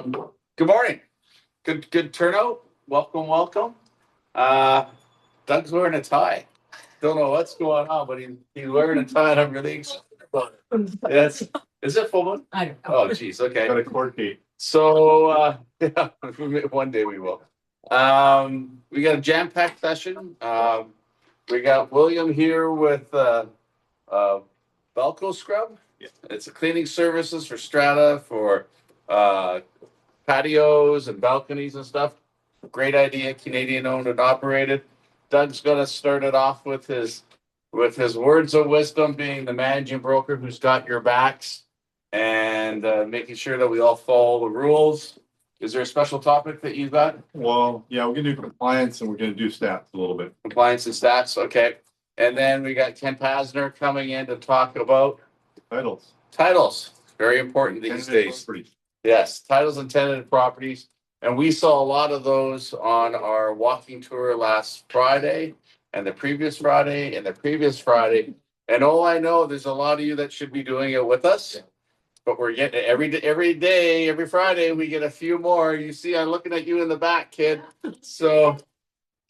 Good morning. Good turnout. Welcome. Doug's wearing a tie. Don't know what's going on, but he's wearing a tie, and I'm really excited about it. Yes. Is it full one? I don't know. Oh, geez. Okay. Got a court date. So, yeah, one day we will. We got a jam-packed session. We got William here with BalcoScrub. Yeah. It's a cleaning services for strata, for patios and balconies and stuff. Great idea, Canadian owned and operated. Doug's gonna start it off with his words of wisdom, being the managing broker who's got your backs and making sure that we all follow the rules. Is there a special topic that you've got? Well, yeah, we're gonna do compliance and we're gonna do stats a little bit. Compliance and stats, okay. And then we got Ken Pazder coming in to talk about Titles. titles. Very important these days. Yes, titles and tenanted properties. And we saw a lot of those on our walking tour last Friday and the previous Friday and the previous Friday. And all I know, there's a lot of you that should be doing it with us. But we're getting every Friday, we get a few more. You see, I'm looking at you in the back, kid. So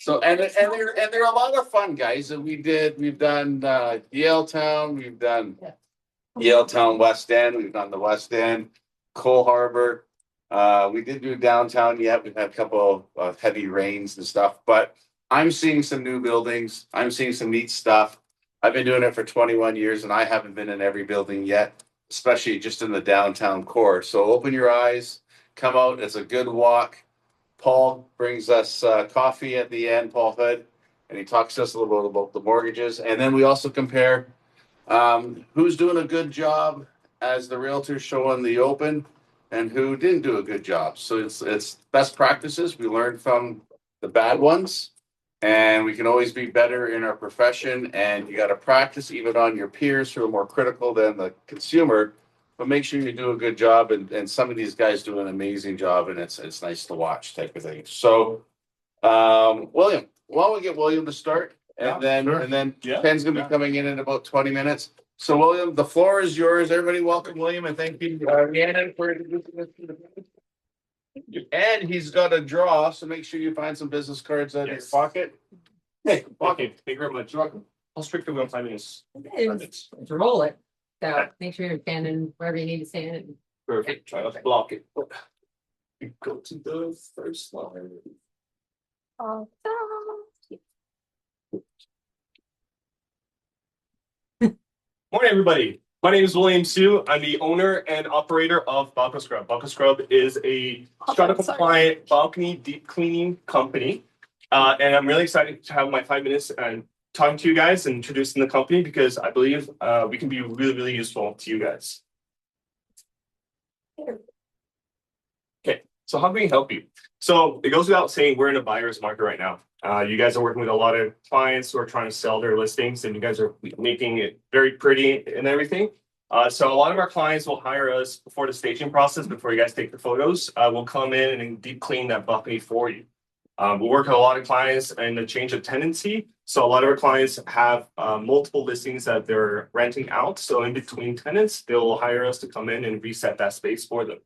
and they're a lot of fun, guys. And we've done Yaletown, we've done Yaletown West End, we've done the West End, Cole Harbor. We didn't do downtown yet. We've had a couple of heavy rains and stuff, but I'm seeing some new buildings. I'm seeing some neat stuff. I've been doing it for 21 years and I haven't been in every building yet, especially just in the downtown core. So open your eyes, come out. It's a good walk. Paul brings us coffee at the end, Paul Hood, and he talks to us a little bit about the mortgages. And then we also compare who's doing a good job as the realtors showing the open and who didn't do a good job. So it's best practices. We learn from the bad ones and we can always be better in our profession. And you got to practice even on your peers who are more critical than the consumer, but make sure you do a good job. And some of these guys do an amazing job and it's nice to watch type of thing. So, William, why don't we get William to start? And then Ken's going to be coming in about 20 minutes. So, William, the floor is yours. Everybody welcome William and thank you, Rhiannon, for introducing us to the business. And he's got a draw, so make sure you find some business cards in his pocket. Hey, Okay, thank you very much. I'll strictly on 5 minutes. It's roll it. So make sure you're standing wherever you need to stand. Perfect. Try not to block it. Go to the first slide. Morning, everybody. My name is William Sue. I'm the owner and operator of BalcoScrub. BalcoScrub is a strata compliant balcony deep cleaning company. And I'm really excited to have my 5 minutes and talking to you guys and introducing the company because I believe we can be really, really useful to you guys. Okay, so how can we help you? So it goes without saying we're in a buyer's market right now. You guys are working with a lot of clients who are trying to sell their listings and you guys are making it very pretty and everything. So a lot of our clients will hire us before the staging process, before you guys take the photos. We'll come in and deep clean that balcony for you. We work with a lot of clients in the change of tenancy. So a lot of our clients have multiple listings that they're renting out. So in between tenants, they'll hire us to come in and reset that space for them.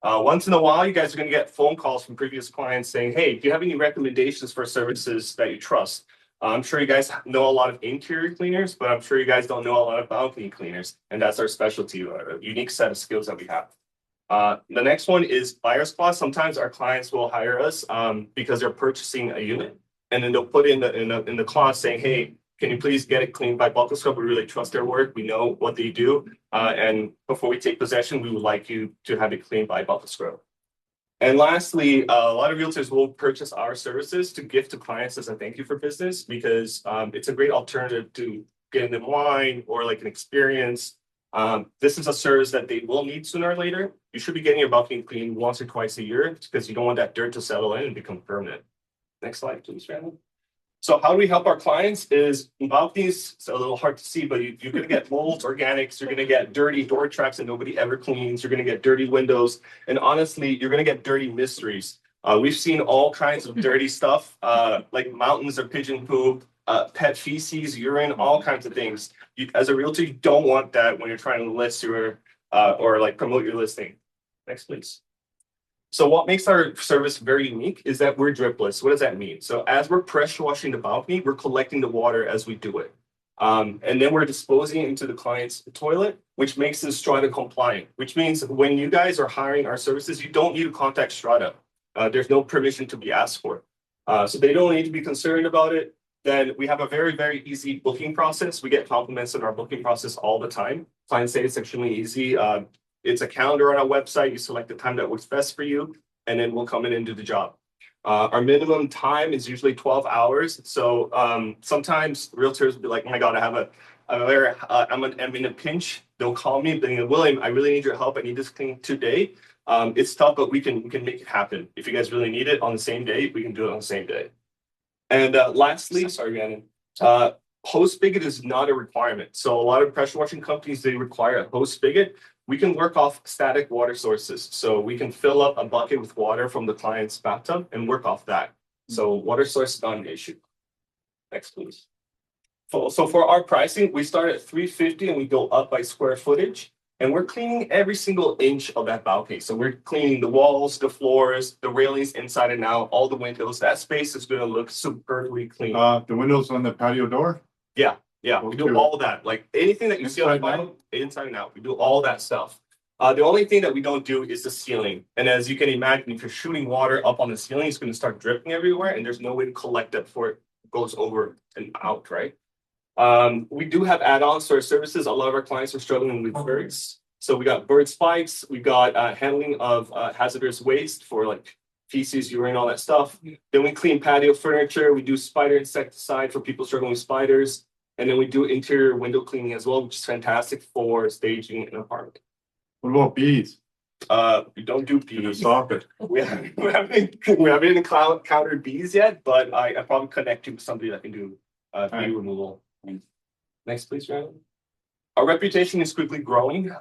Once in a while, you guys are going to get phone calls from previous clients saying, hey, do you have any recommendations for services that you trust? I'm sure you guys know a lot of interior cleaners, but I'm sure you guys don't know a lot of balcony cleaners. And that's our specialty, a unique set of skills that we have. The next one is buyer's clause. Sometimes our clients will hire us because they're purchasing a unit. And then they'll put in the clause saying, hey, can you please get it cleaned by BalcoScrub? We really trust their work. We know what they do. And before we take possession, we would like you to have it cleaned by BalcoScrub. And lastly, a lot of realtors will purchase our services to gift to clients as a thank you for business because it's a great alternative to getting them wine or like an experience. This is a service that they will need sooner or later. You should be getting your balcony cleaned once or twice a year because you don't want that dirt to settle in and become permanent. Next slide, please, Randall. So how do we help our clients is balconies, it's a little hard to see, but you're going to get molds, organics, you're going to get dirty door tracks that nobody ever cleans, you're going to get dirty windows, and honestly, you're going to get dirty mysteries. We've seen all kinds of dirty stuff, like mountains of pigeon poop, pet feces, urine, all kinds of things. As a realtor, you don't want that when you're trying to list your, or like promote your listing. Next, please. So what makes our service very unique is that we're dripless. What does that mean? So as we're pressure washing the balcony, we're collecting the water as we do it. And then we're disposing it into the client's toilet, which makes it Strata compliant, which means when you guys are hiring our services, you don't need to contact Strata. There's no permission to be asked for. So they don't need to be concerned about it. Then we have a very, very easy booking process. We get compliments on our booking process all the time. Clients say it's extremely easy. It's a calendar on our website. You select the time that works best for you, and then we'll come in and do the job. Our minimum time is usually 12 hours. So sometimes realtors will be like, oh my God, I'm in a pinch. They'll call me, being William, I really need your help. I need this thing today. It's tough, but we can make it happen. If you guys really need it on the same day, we can do it on the same day. And lastly, sorry, Gannon, hose spigot is not a requirement. So a lot of pressure washing companies, they require a hose spigot. We can work off static water sources. So we can fill up a bucket with water from the client's bathtub and work off that. So water source is not an issue. Next, please. So for our pricing, we start at $350 and we go up by square footage. And we're cleaning every single inch of that balcony. So we're cleaning the walls, the floors, the railings inside and out, all the windows. That space is going to look superbly clean. The windows on the patio door? Yeah, we do all that. Like anything that you see on the bottom, inside and out, we do all that stuff. The only thing that we don't do is the ceiling. And as you can imagine, if you're shooting water up on the ceiling, it's going to start dripping everywhere, and there's no way to collect it before it goes over and out, right? We do have add-ons to our services. A lot of our clients are struggling with birds. So we got bird spikes. We got handling of hazardous waste for like feces, urine, all that stuff. Then we clean patio furniture. We do spider insecticide for people struggling with spiders. And then we do interior window cleaning as well, which is fantastic for staging an apartment. What about bees? We don't do bees. Stop it. We haven't encountered bees yet, but I probably connect you with somebody that can do bee removal. Next, please, Ryan. Our reputation is quickly growing.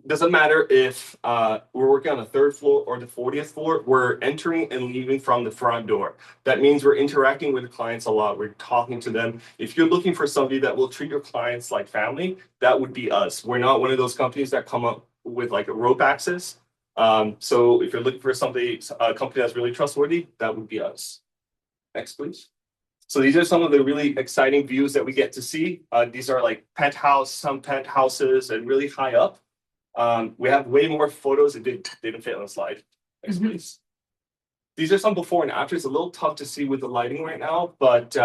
Doesn't matter if we're working on the 3rd floor or the 40th floor, we're entering and leaving from the front door. That means we're interacting with the clients a lot. We're talking to them. If you're looking for somebody that will treat your clients like family, that would be us. We're not one of those companies that come up with like a rope access. So if you're looking for a company that's really trustworthy, that would be us. Next, please. So these are some of the really exciting views that we get to see. These are like some penthouses and really high up. We have way more photos. It didn't fit on the slide. Next, please. These are some before and after. It's a little tough to see with the lighting right now, but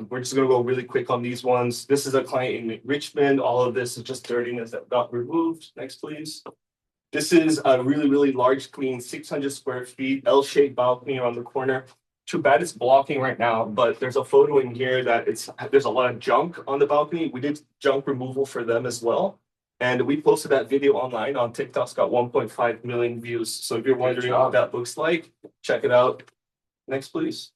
we're just going to go really quick on these ones. This is a client in Richmond. All of this is just dirtiness that got removed. Next, please. This is a really, really large, clean, 600 square feet, L-shaped balcony around the corner. Too bad it's blocking right now, but there's a photo in here that there's a lot of junk on the balcony. We did junk removal for them as well. And we posted that video online on TikTok. It's got 1.5 million views. So if you're wondering what that looks like, check it out. Next, please.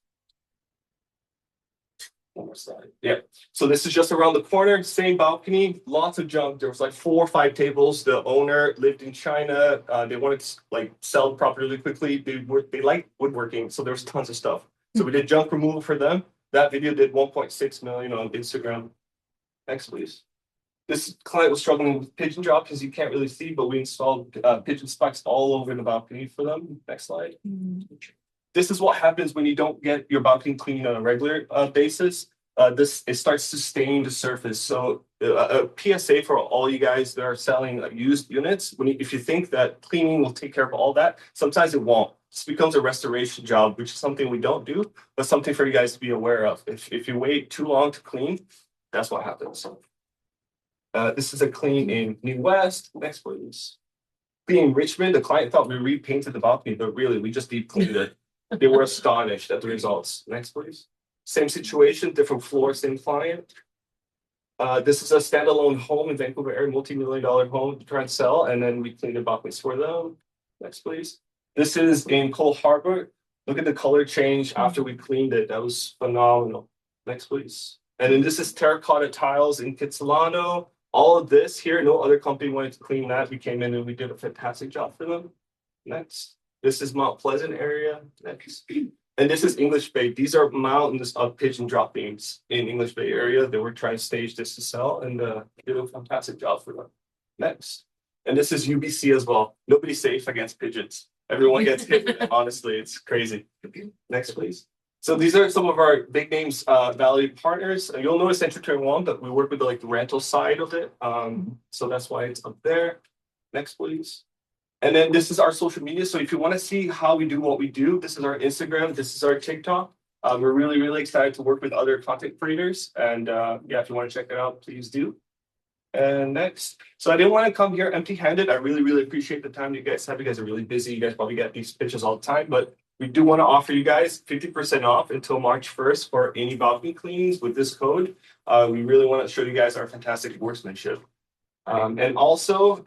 One more slide. Yeah. So this is just around the corner, same balcony, lots of junk. There was like 4 or 5 tables. The owner lived in China. They wanted to like sell the property really quickly. They like woodworking, so there was tons of stuff. So we did junk removal for them. That video did 1.6 million on Instagram. Next, please. This client was struggling with pigeon drops, as you can't really see, but we installed pigeon spikes all over the balcony for them. Next slide. This is what happens when you don't get your balcony cleaned on a regular basis. It starts to stain the surface. So a PSA for all you guys that are selling used units, if you think that cleaning will take care of all that, sometimes it won't. This becomes a restoration job, which is something we don't do, but something for you guys to be aware of. If you wait too long to clean, that's what happens. This is a clean in New West. Next, please. Clean in Richmond. The client thought we repainted the balcony, but really we just deep cleaned it. They were astonished at the results. Next, please. Same situation, different floor, same client. This is a standalone home in Vancouver area, multi-million-dollar home to try and sell, and then we cleaned the balconies for them. Next, please. This is in Cole Harbor. Look at the color change after we cleaned it. That was phenomenal. Next, please. And then this is terracotta tiles in Kitsilano. All of this here, no other company wanted to clean that. We came in and we did a fantastic job for them. Next. This is Mount Pleasant area. Next. And this is English Bay. These are mountains of pigeon drop beams in English Bay area. They were trying to stage this to sell and did a fantastic job for them. Next. And this is UBC as well. Nobody's safe against pigeons. Everyone gets hit with it. Honestly, it's crazy. Next, please. So these are some of our big names, valued partners. You'll notice Enter 21 that we work with like the rental side of it. So that's why it's up there. Next, please. And then this is our social media. So if you want to see how we do what we do, this is our Instagram. This is our TikTok. We're really, really excited to work with other content creators. And yeah, if you want to check it out, please do. And next, so I didn't want to come here empty-handed. I really, really appreciate the time you guys have. You guys are really busy. You guys probably get these pitches all the time, but we do want to offer you guys 50% off until March 1st for any balcony cleanings with this code. We really want to show you guys our fantastic workmanship. And also,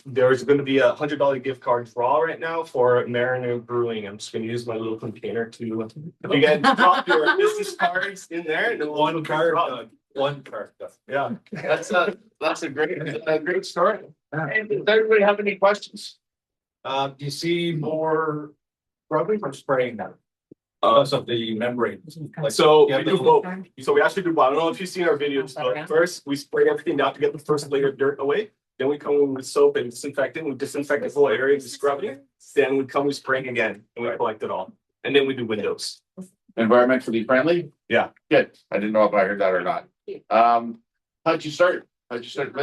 there's going to be a $100 gift card draw right now for Mariner Brewing. I'm just going to use my little container to, if you guys drop your business cards in there, and one card. One card. Yeah. That's a great story. And does everybody have any questions? Do you see more rubbing or spraying now? Because of the membrane. So Yeah, we do both. So we actually do both. I don't know if you've seen our videos, but first we spray everything down to get the first layer of dirt away. Then we come in with soap and disinfectant. We disinfect the whole area with scrubbing. Then we come with spraying again and we collect it all. And then we do windows. Environmentally friendly? Yeah. Good. I didn't know if I heard that or not. How'd you start?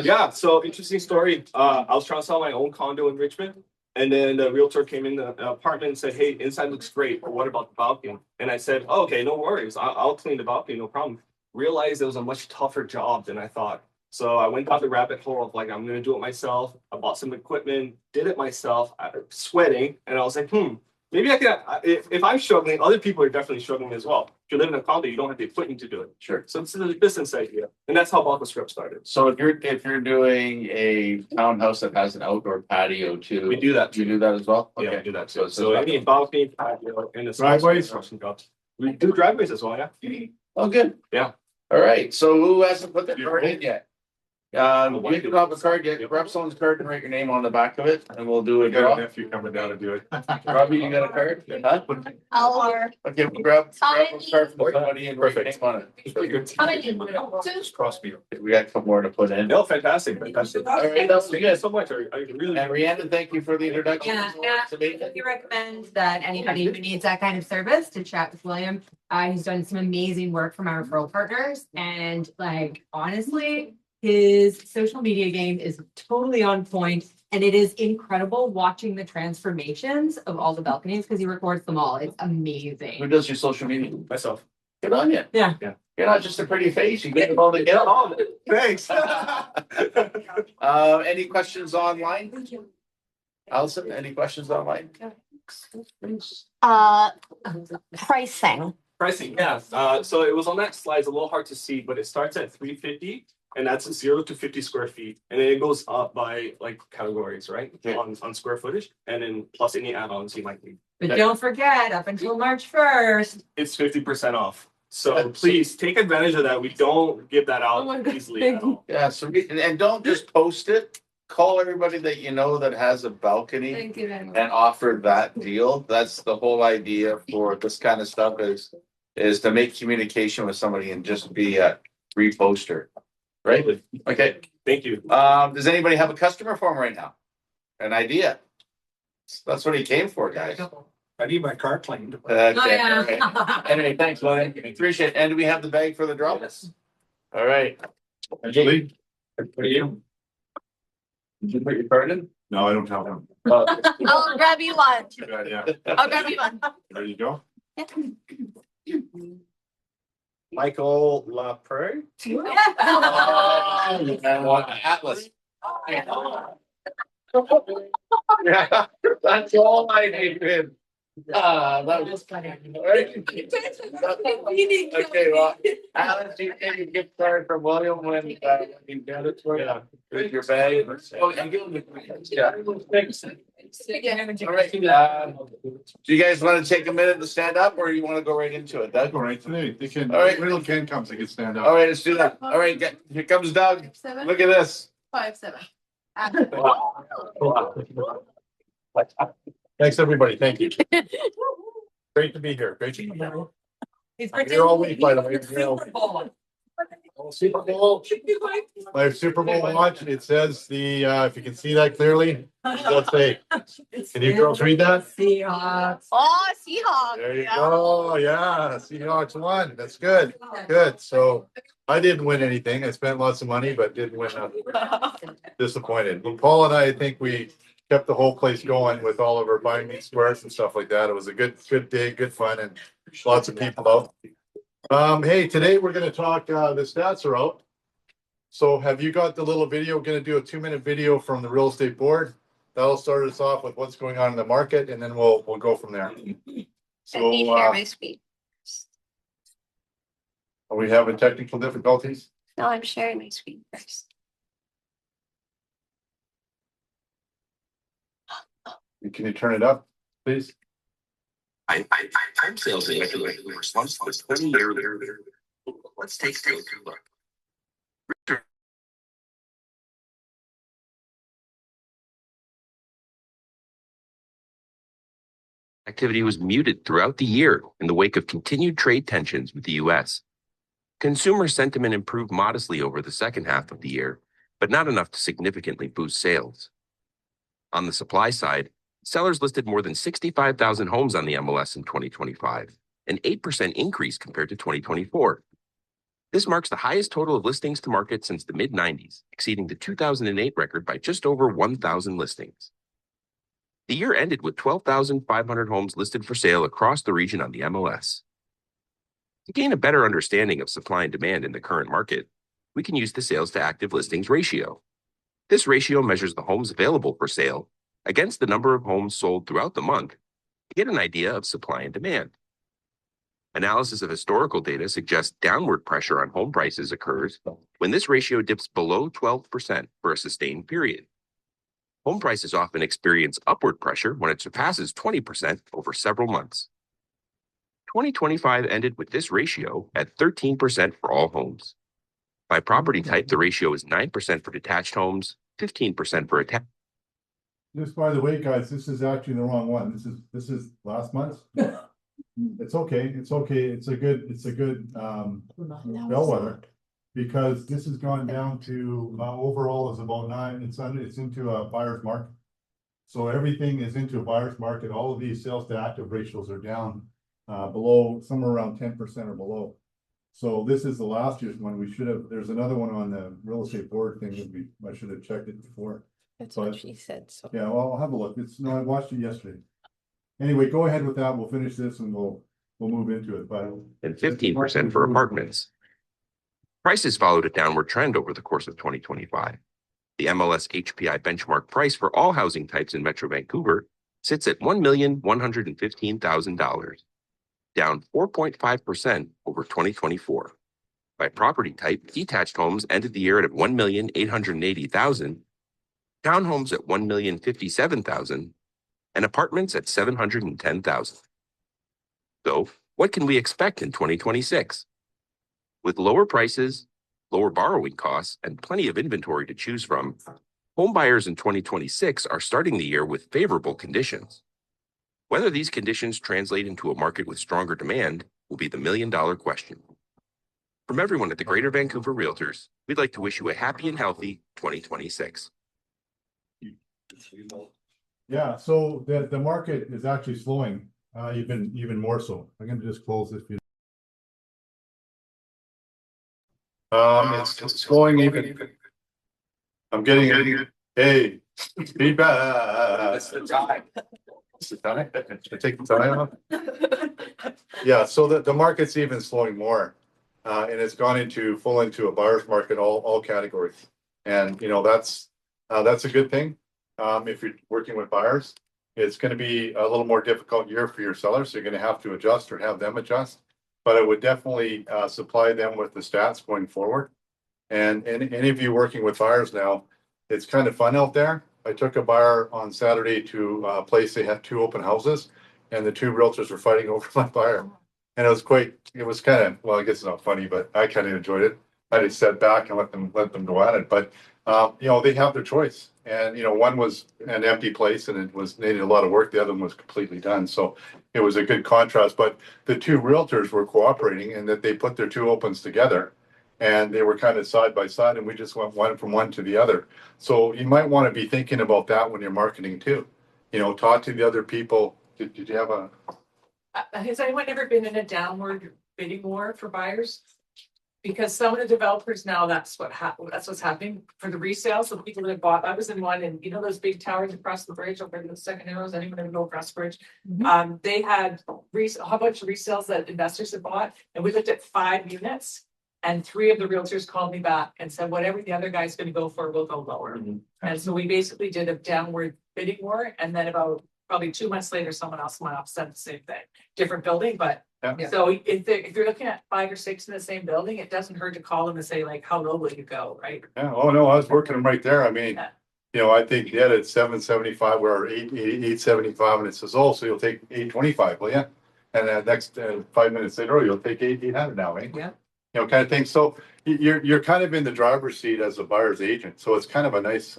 Yeah, so interesting story. I was trying to sell my own condo in Richmond. And then the realtor came in the apartment and said, hey, inside looks great, but what about the balcony? And I said, oh, okay, no worries. I'll clean the balcony, no problem. Realized it was a much tougher job than I thought. So I went down the rabbit hole of like, I'm going to do it myself. I bought some equipment, did it myself, sweating. And I was like, maybe I can, if I'm struggling, other people are definitely struggling as well. If you live in a condo, you don't have the equipment to do it. Sure. So it's a business idea. And that's how BalcoScrubs started. So if you're doing a townhouse that has an outdoor patio too, We do that you do that as well? Yeah, Okay. we do that too. it's So any balcony, patio, and the Driveways? construction jobs. We do driveways as well, yeah. Oh, good. Yeah. All right. So who hasn't put their card in yet? You can have a card yet. Grab someone's card and write your name on the back of it, and we'll do I a got a draw. nephew coming down to do it. Robbie, you got a card? Huh? Okay, we'll grab a card from somebody and write your name on it. Just cross me. We got a couple more to put in. No, fantastic, fantastic. All right, that was Thank you good. so much. I really. And Rhiannon, thank you for the introduction. Yeah, It's amazing. We recommend that anybody who needs that kind of service to chat with William. He's done some amazing work for my referral partners, and like honestly, his social media game is totally on point, and it is incredible watching the transformations of all the balconies because he records them all. It's Who amazing. does your social media? Myself. Good on you. Yeah. You're not just a pretty face, you get it all together. Oh, thanks. Any questions online? Allison, any questions online? Pricing. Pricing, yeah. So it was on that slide. It's a little hard to see, but it starts at 350, and that's 0 to 50 square feet, and then it goes up by like categories, right? Okay. On square footage, and then plus any add-ons you might need. But don't forget, up until March 1st. It's 50% off. So please take advantage of that. We don't give that Oh my out God, easily thank at all. Yeah, so and don't just post it. Call everybody that you know that has a balcony Thank you very much. and offer that deal. That's the whole idea for this kind of stuff is to make communication with somebody and just be a reposter. Right? Okay. Thank you. Does anybody have a customer form right now? An idea? That's what he came for, guys. I need my car cleaned. Okay, Oh, yeah. all right. Anyway, thanks, William. Appreciate it. And do we have the bag for the draw? All right. Actually, For you. Did you put your card in? no, I don't have one. I'll grab you one. Good idea. I'll grab you one. There you go. Michael Lapre. Atlas. Yeah, that's all I needed. That was funny. Okay, well, Alan, do you take a gift card from William when you get it for you? With your bag? Oh, and give him the- yeah. Thanks. All right, do you guys want to take a minute to stand up or you want to go right into it, Doug? All right, today, they can, All right. little Ken comes, they can stand All up. right, let's do that. All right, here comes Doug. Look at this. 5'7". Thanks, everybody. Thank you. Great to be here. Great to be here. He's I'm here all week, by the way. Super Bowl. Super Bowl. My Super Bowl watch, it says if you can see that clearly, let's say, can you girls read that? Seahawks. Oh, Seahawks. There you Yeah. go. Yeah, Seahawks won. That's good. Good. So I didn't win anything. I spent lots of money, but didn't win nothing. Disappointed. But Paul and I think we kept the whole place going with all of our buying meat squares and stuff like that. It was a good day, good fun, and lots of people out. Hey, today we're gonna talk, the stats are out. So have you got the little video? Gonna do a 2-minute video from the real estate board. That'll start us off with what's going on in the market, and then we'll go from there. Let me So, share my screen. are we having technical difficulties? No, I'm sharing my screen first. Can you turn it up, please? Home sales in Metro Vancouver slumps for 20 years. Let's take a look. Activity was muted throughout the year in the wake of continued trade tensions with the U.S. Consumer sentiment improved modestly over the second half of the year, but not enough to significantly boost sales. On the supply side, sellers listed more than 65,000 homes on the MLS in 2025, an 8% increase compared to 2024. This marks the highest total of listings to market since the mid-90s, exceeding the 2008 record by just over 1,000 listings. The year ended with 12,500 homes listed for sale across the region on the MLS. To gain a better understanding of supply and demand in the current market, we can use the sales to active listings ratio. This ratio measures the homes available for sale against the number of homes sold throughout the month to get an idea of supply and demand. Analysis of historical data suggests downward pressure on home prices occurs when this ratio dips below 12% for a sustained period. Home prices often experience upward pressure when it surpasses 20% over several months. 2025 ended with this ratio at 13% for all homes. By property type, the ratio is 9% for detached homes, 15% for attached. Just by the way, guys, this is actually the wrong one. This is last month. It's okay. It's okay. It's a good bellwether. Because this has gone down to overall is about 9. It's into a buyer's market. So everything is into a buyer's market. All of these sales to active ratios are down below, somewhere around 10% or below. So this is the last year's one. There's another one on the real estate board thing that I should have checked it before. That's But- what she said, so. Yeah, well, I'll have a look. I watched it yesterday. Anyway, go ahead with that. We'll finish this and we'll move into it. But and 15% for apartments. Prices followed a downward trend over the course of 2025. The MLS HPI benchmark price for all housing types in Metro Vancouver sits at $1,115,000, down 4.5% over 2024. By property type, detached homes ended the year at $1,880,000, townhomes at $1,057,000, and apartments at $710,000. So, what can we expect in 2026? With lower prices, lower borrowing costs, and plenty of inventory to choose from, home buyers in 2026 are starting the year with favorable conditions. Whether these conditions translate into a market with stronger demand will be the million-dollar question. From everyone at the Greater Vancouver Realtors, we'd like to wish you a happy and healthy 2026. yeah, so the market is actually slowing even more so. I'm going to just close this video. It's slowing even. I'm getting hey feedback. That's the time. It's the time. I take the time off. Yeah, so the market's even slowing more, and it's gone into a buyer's market, all categories, and that's a good thing. If you're working with buyers, it's going to be a little more difficult year for your sellers, so you're going to have to adjust or have them adjust. But I would definitely supply them with the stats going forward. And any of you working with buyers now, it's kind of fun out there. I took a buyer on Saturday to a place. They had 2 open houses, and the 2 realtors were fighting over my buyer. And it was kind of, well, I guess it's not funny, but I kind of enjoyed it. I just sat back and let them go at it. But they have their choice. And one was an empty place and it needed a lot of work. The other one was completely done. So it was a good contrast. But the 2 realtors were cooperating in that they put their 2 opens together and they were kind of side by side, and we just went one from one to the other. So you might want to be thinking about that when you're marketing too. You know, talk to the other people. Did you have a? Has anyone ever been in a downward bidding war for buyers? Because some of the developers now, that's what's happening for the resales, the people that bought, I was in one, and you know, those big towers across the bridge over the second arrows, anyone ever go across the bridge? They had a whole bunch of resales that investors had bought, and we looked at 5 units. And 3 of the realtors called me back and said, whatever the other guy's gonna go for, we'll go lower. And so we basically did a downward bidding war, and then about probably 2 months later, someone else went up, said the same thing, different building, but. Yeah. So if you're looking at 5 or 6 in the same building, it doesn't hurt to call them and say like, how low will you go, right? Yeah. Oh no, I was working them right there. I mean, Yeah. you know, I think yeah, it's 775, we're 875, and it says, oh, so you'll take 825, will you? And then next 5 minutes later, oh, you'll take 800 now, eh? Yeah. You know, kind of thing. So you're kind of in the driver's seat as a buyer's agent. So it's kind of a nice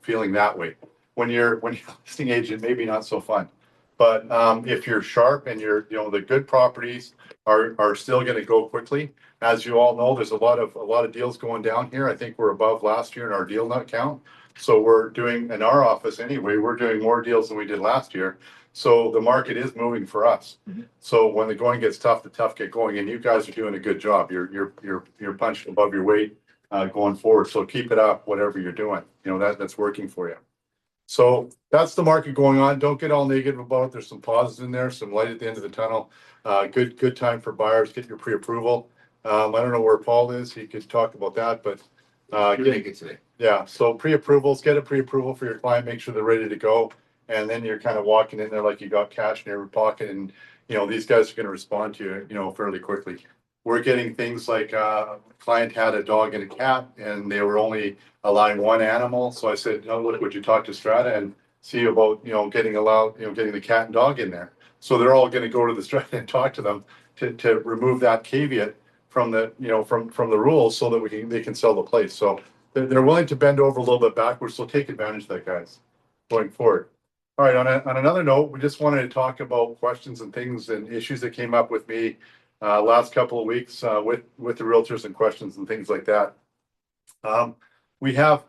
feeling that way. When you're a listing agent, maybe not so fun. But if you're sharp and you're, you know, the good properties are still going to go quickly. As you all know, there's a lot of deals going down here. I think we're above last year in our deal nut count. So we're doing, in our office anyway, we're doing more deals than we did last year. So the market is moving for us. So when the going gets tough, the tough get going, and you guys are doing a good job. You're punching above your weight going forward. So keep it up, whatever you're doing. You know, that's working for you. So that's the market going on. Don't get all negative about it. There's some positives in there, some light at the end of the tunnel. Good time for buyers. Get your pre-approval. I don't know where Paul is. He could talk about that, but Make it today. yeah. So pre-approvals, get a pre-approval for your client. Make sure they're ready to go, and then you're kind of walking in there like you got cash in your pocket, and you know these guys are going to respond to you, you know, fairly quickly. We're getting things like client had a dog and a cat, and they were only allowing one animal. So I said, "Oh, look, would you talk to Strata and see about, you know, getting the cat and dog in there?" So they're all going to go to the Strata and talk to them to remove that caveat from the, you know, from the rules, so that they can sell the place. So they're willing to bend over a little bit backwards. So take advantage of that, guys, going forward. All right. On another note, we just wanted to talk about questions and things and issues that came up with me last couple of weeks with the realtors and questions and things like that. We have,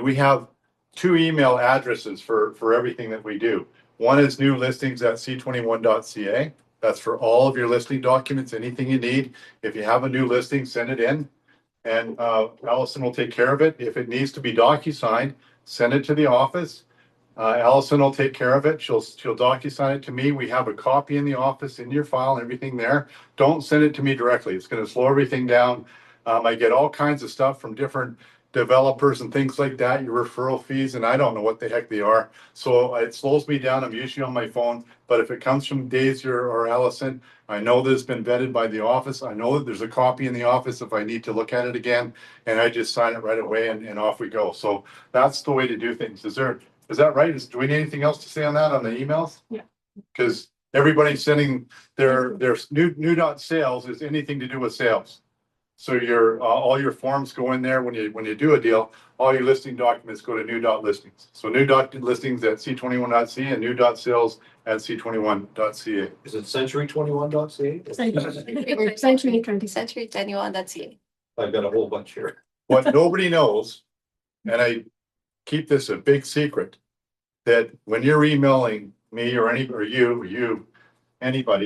we have 2 email addresses for everything that we do. One is new listings at c21.ca. That's for all of your listing documents, anything you need. If you have a new listing, send it in, and Allison will take care of it. If it needs to be DocuSigned, send it to the office. Allison will take care of it. She'll DocuSign it to me. We have a copy in the office, in your file, and everything there. Don't send it to me directly. It's going to slow everything down. I get all kinds of stuff from different developers and things like that, your referral fees, and I don't know what the heck they are. So it slows me down. I'm usually on my phone, but if it comes from Daisy or Allison, I know that it's been vetted by the office. I know that there's a copy in the office if I need to look at it again, and I just sign it right away and off we go. So that's the way to do things. Is that right? Do we need anything else to say on that on the emails? Yeah. Because everybody's sending their new dot sales is anything to do with sales. So all your forms go in there when you do a deal. All your listing documents go to new dot listings. So new dot listings at c21.ca and new dot sales at c21.ca. Is it century21.ca? Century21.ca. I've got a whole bunch here. What nobody knows, and I keep this a big secret, that when you're emailing me or anybody,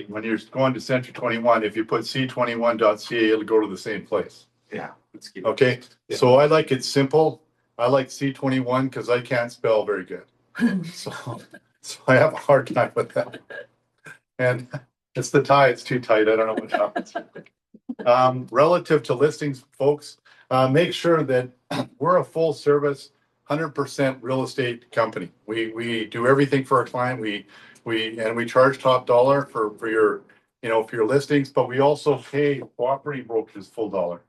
when you're going to Century 21, if you put c21.ca, it'll go to the same place. Yeah. Let's keep Okay. Yeah. So I like it simple. I like C21 because I can't spell very good. So I have a hard time with that. And it's the tie, it's too tight. I don't know what happens. Relative to listings, folks, make sure that we're a full service, 100% real estate company. We do everything for our client. We charge top dollar for your, you know, for your listings, but we also pay cooperating brokers full dollar.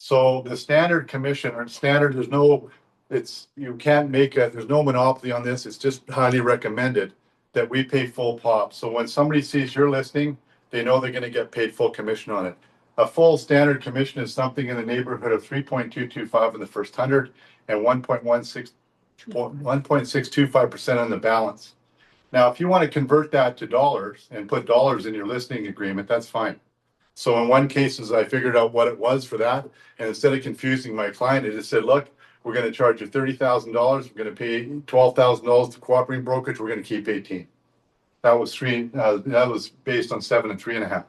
So the standard commission or standard, there's no monopoly on this. It's just highly recommended that we pay full pop. So when somebody sees your listing, they know they're going to get paid full commission on it. A full standard commission is something in the neighborhood of 3.225 in the first 100 and 1.625% on the balance. Now, if you want to convert that to dollars and put dollars in your listing agreement, that's fine. So in one case, I figured out what it was for that, and instead of confusing my client, I just said, look, we're gonna charge you $30,000, we're gonna pay $12,000 to cooperating brokerage, we're gonna keep 18. That was based on 7 and 3.5.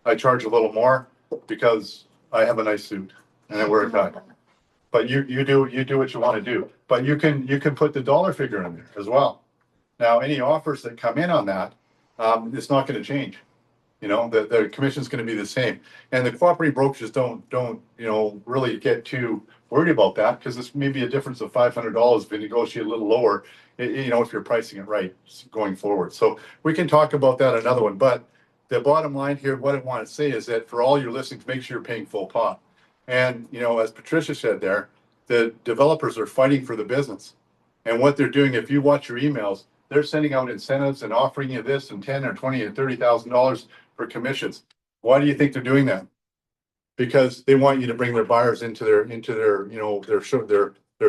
I charge a little more because I have a nice suit and I wear a tie. But you do what you want to do. But you can put the dollar figure in there as well. Now, any offers that come in on that, it's not going to change. You know, the commission's going to be the same. And the cooperative brokerages don't really get too worried about that, because it's maybe a difference of $500 if you negotiate a little lower, if you're pricing it right going forward. So we can talk about that another one. But the bottom line here, what I want to say is that for all your listings, make sure you're paying full pot. And, as Patricia said there, the developers are fighting for the business. And what they're doing, if you watch your emails, they're sending out incentives and offering you this and 10 or 20 or $30,000 for commissions. Why do you think they're doing that? Because they want you to bring their buyers into their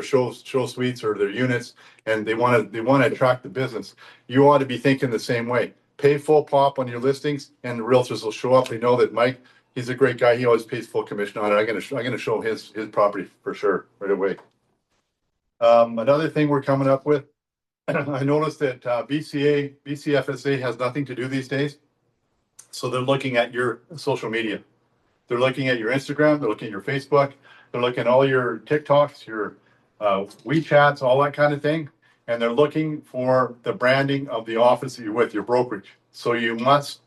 show suites or their units, and they want to attract the business. You ought to be thinking the same way. Pay full pop on your listings, and the realtors will show up. They know that Mike, he's a great guy. He always pays full commission on it. I'm gonna show his property for sure right away. Another thing we're coming up with, I noticed that BCFSA has nothing to do these days. So they're looking at your social media. They're looking at your Instagram, they're looking at your Facebook, they're looking at all your TikToks, your WeChats, all that kind of thing. And they're looking for the branding of the office that you're with, your brokerage. So you must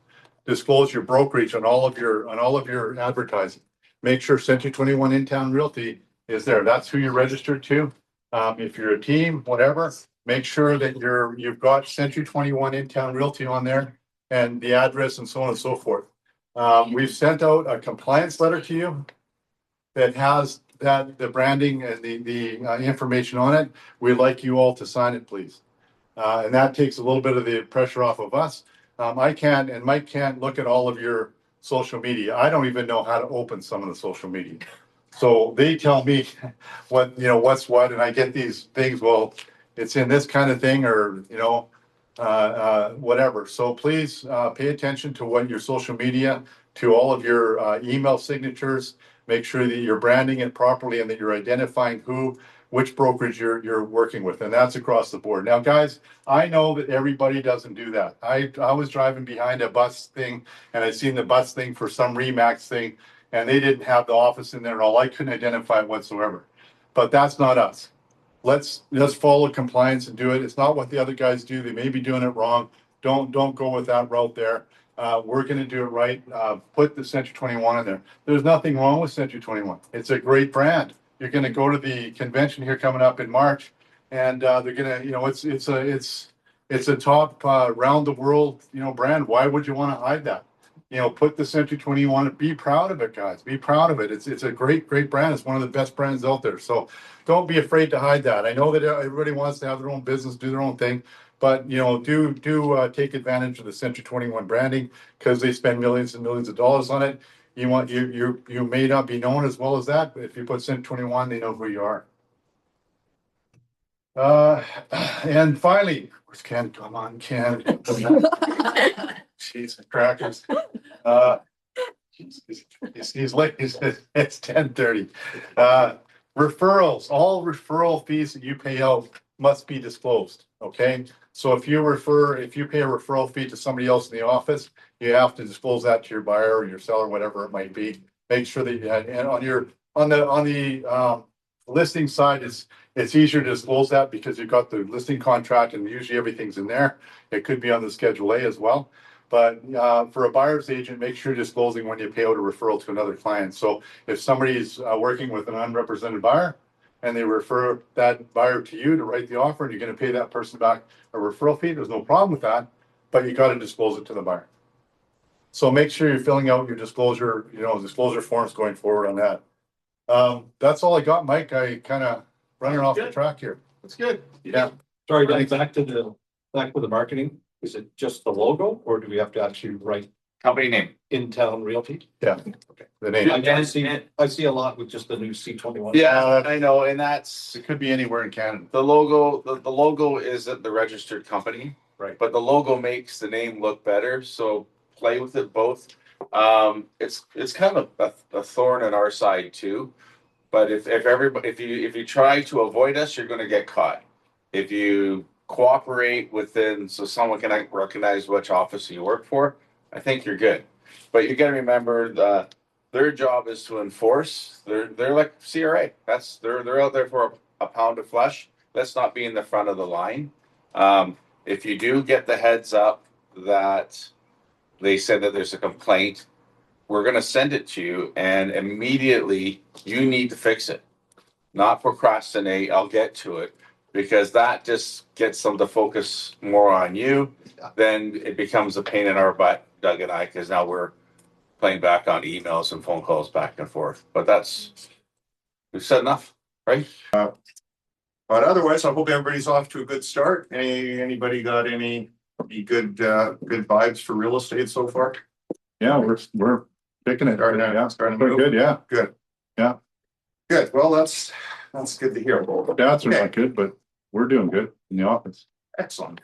disclose your brokerage on all of your advertising. Make sure Century 21 In Town Realty is there. That's who you're registered to. If you're a team, whatever, make sure that you've got Century 21 In Town Realty on there, and the address and so on and so forth. We've sent out a compliance letter to you that has the branding and the information on it. We'd like you all to sign it, please. And that takes a little bit of the pressure off of us. I can't, and Mike can't look at all of your social media. I don't even know how to open some of the social media. So they tell me what's what, and I get these things, well, it's in this kind of thing, or, whatever. So please pay attention to what your social media, to all of your email signatures. Make sure that you're branding it properly and that you're identifying which brokerage you're working with, and that's across the board. Now, guys, I know that everybody doesn't do that. I was driving behind a bus thing, and I seen the bus thing for some Remax thing, and they didn't have the office in there at all. I couldn't identify it whatsoever. But that's not us. Let's follow compliance and do it. It's not what the other guys do. They may be doing it wrong. Don't go with that route there. We're going to do it right. Put the Century 21 in there. There's nothing wrong with Century 21. It's a great brand. You're going to go to the convention here coming up in March, and they're going to, it's a top round the world, brand. Why would you want to hide that? Put the Century 21. Be proud of it, guys. Be proud of it. It's a great brand. It's one of the best brands out there. So don't be afraid to hide that. I know that everybody wants to have their own business, do their own thing, but do take advantage of the Century 21 branding, because they spend millions and millions of dollars on it. You may not be known as well as that, but if you put Century 21, they know who you are. And finally, where's Ken? Come on, Ken. Jeez, crackers. He's late. It's 10:30. Referrals, all referral fees that you pay out must be disclosed. Okay. So if you pay a referral fee to somebody else in the office, you have to disclose that to your buyer or your seller, whatever it might be. Make sure that and on the listing side, it's easier to disclose that because you've got the listing contract and usually everything's in there. It could be on the Schedule A as well. But for a buyer's agent, make sure you're disclosing when you pay out a referral to another client. So if somebody's working with an unrepresented buyer and they refer that buyer to you to write the offer, and you're going to pay that person back a referral fee, there's no problem with that, but you got to disclose it to the buyer. So make sure you're filling out your disclosure forms going forward on that. That's all I got, Mike. I kind of running off the track here. That's good. Yeah. Sorry, getting back with the marketing. Is it just the logo, or do we have to actually write Company name. In Town Realty? Yeah. Okay. The name. I see a lot with just the new C21. Yeah, I know, and that's It could be anywhere in Canada. the logo. The logo isn't the registered company, Right. but the logo makes the name look better. So play with it both. It's kind of a thorn in our side too. But if everybody, if you try to avoid us, you're gonna get caught. If you cooperate within, so someone can recognize which office you work for, I think you're good. But you gotta remember their job is to enforce. They're like CRA. They're out there for a pound of flesh. Let's not be in the front of the line. If you do get the heads up that they said that there's a complaint, we're going to send it to you, and immediately you need to fix it, not procrastinate. I'll get to it, because that just gets them to focus more on you. Then it becomes a pain in our butt, Doug and I, because now we're playing back on emails and phone calls back and forth. But we've said enough, right? But otherwise, I hope everybody's off to a good start. Anybody got any good vibes for real estate so far? Yeah, we're picking it. Starting Yeah, starting pretty good, yeah. Good. Yeah. Good. Well, that's good to hear. That's Okay. not good, but we're doing good in the office. Excellent.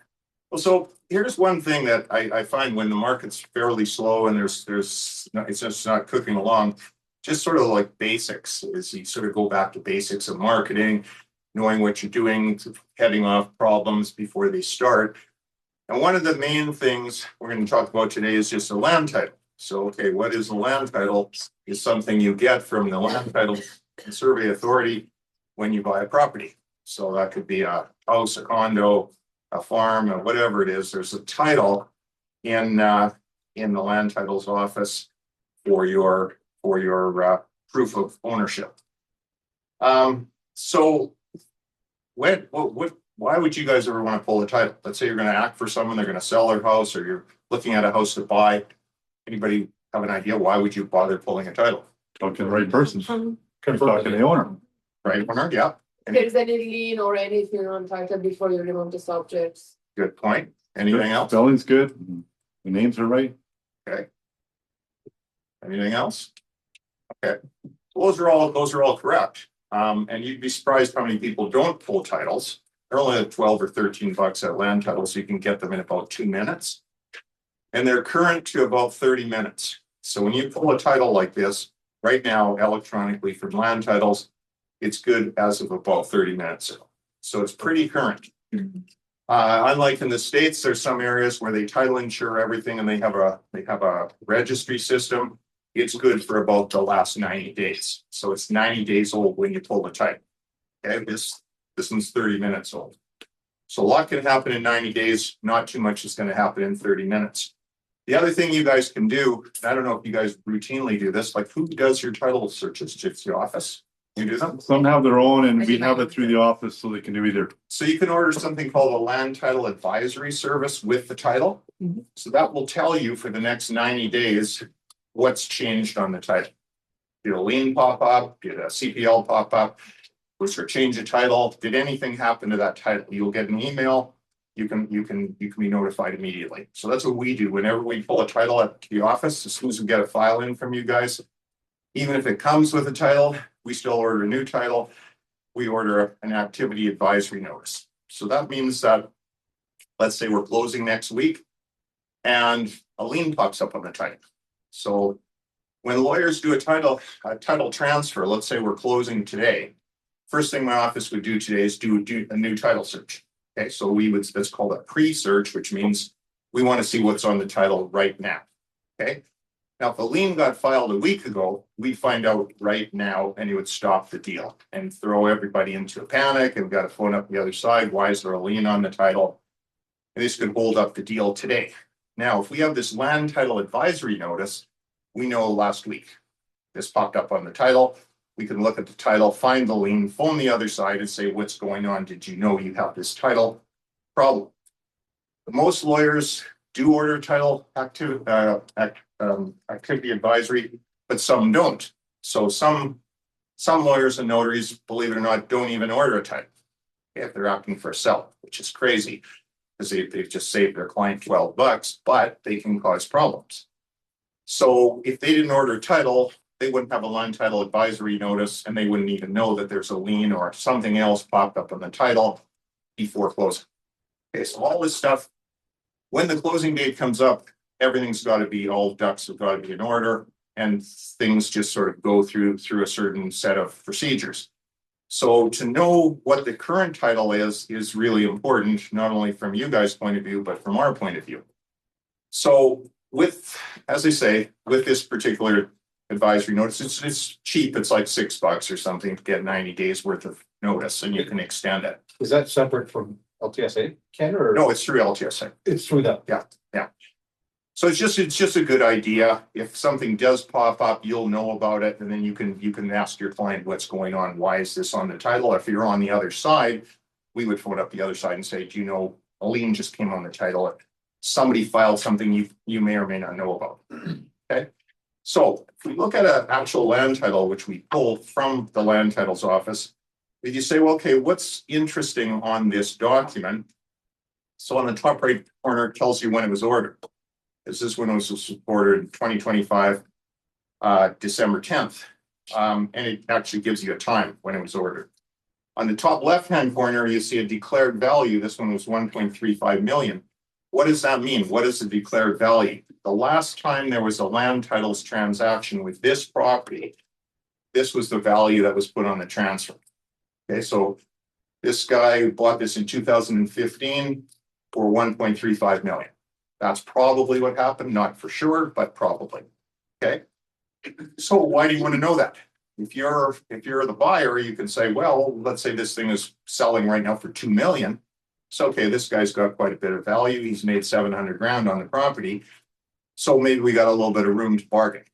Well, so here's one thing that I find when the market's fairly slow and it's just not cooking along, just sort of like basics is you sort of go back to basics of marketing, knowing what you're doing, heading off problems before they start. And one of the main things we're going to talk about today is just a land title. So, okay, what is a land title? Is something you get from the Land Title Survey Authority when you buy a property. So that could be a house, a condo, a farm, or whatever it is. There's a title in the land titles office for your proof of ownership. So why would you guys ever want to pull a title? Let's say you're going to act for someone, they're going to sell their house, or you're looking at a house to buy. Anybody have an idea why would you bother pulling a title? Talking to the right person. You're talking to the owner. Right, owner, yeah. There's any lien or anything on title before you remove the subjects. Good point. Anything else? Spelling's good. The names are right. Okay. Anything else? Okay. Those are all correct. And you'd be surprised how many people don't pull titles. They're only at 12 or 13 bucks at land title, so you can get them in about 2 minutes. And they're current to about 30 minutes. So when you pull a title like this, right now, electronically from land titles, it's good as of about 30 minutes ago. So it's pretty current. Unlike in the States, there's some areas where they title insure everything and they have a registry system. It's good for about the last 90 days. So it's 90 days old when you pull the title. Okay, this one's 30 minutes old. So a lot can happen in 90 days. Not too much is going to happen in 30 minutes. The other thing you guys can do, I don't know if you guys routinely do this, like who does your title searches? Just the office? You do them? Some have their own, and we have it through the office, so they can do either. So you can order something called a land title advisory service with the title. So that will tell you for the next 90 days what's changed on the title. Did a lien pop up? Did a CPL pop up? Was there a change of title? Did anything happen to that title? You'll get an email. You can be notified immediately. So that's what we do whenever we pull a title at the office. As soon as we get a file in from you guys, even if it comes with a title, we still order a new title. We order an activity advisory notice. So that means that, let's say we're closing next week and a lien pops up on the title. So when lawyers do a title transfer, let's say we're closing today, first thing my office would do today is do a new title search. Okay, so that's called a pre-search, which means we want to see what's on the title right now. Okay. Now, if a lien got filed a week ago, we find out right now and it would stop the deal and throw everybody into a panic and got to phone up the other side. Why is there a lien on the title? And this could hold up the deal today. Now, if we have this land title advisory notice, we know last week this popped up on the title. We can look at the title, find the lien, phone the other side and say, what's going on? Did you know you have this title problem? Most lawyers do order title activity advisory, but some don't. So some lawyers and notaries, believe it or not, don't even order a title if they're acting for a sell, which is crazy because they've just saved their client 12 bucks, but they can cause problems. So if they didn't order a title, they wouldn't have a land title advisory notice and they wouldn't even know that there's a lien or something else popped up on the title before closing. Okay, so all this stuff, when the closing date comes up, everything's got to be, all ducks have got to be in order, and things just sort of go through a certain set of procedures. So to know what the current title is really important, not only from you guys' point of view, but from our point of view. So with, as I say, with this particular advisory notice, it's cheap. It's like $6 or something to get 90 days worth of notice, and you can extend it. Is that separate from LTSA, Ken, or? No, it's through LTSA. It's through that. Yeah. So it's just a good idea. If something does pop up, you'll know about it, and then you can ask your client what's going on. Why is this on the title? If you're on the other side, we would phone up the other side and say, do you know, a lien just came on the title. Somebody filed something you may or may not know about. Okay. So if we look at an actual land title, which we pulled from the land titles office, you say, well, okay, what's interesting on this document? So on the top right corner, it tells you when it was ordered. This is when it was ordered in 2025, December 10th. And it actually gives you a time when it was ordered. On the top left-hand corner, you see a declared value. This one was 1.35 million. What does that mean? What is the declared value? The last time there was a land titles transaction with this property, this was the value that was put on the transfer. Okay, so this guy bought this in 2015 for 1.35 million. That's probably what happened, not for sure, but probably. Okay, so why do you want to know that? If you're the buyer, you can say, well, let's say this thing is selling right now for 2 million. So, okay, this guy's got quite a bit of value. He's made 700 grand on the property. So maybe we got a little bit of room to bargain.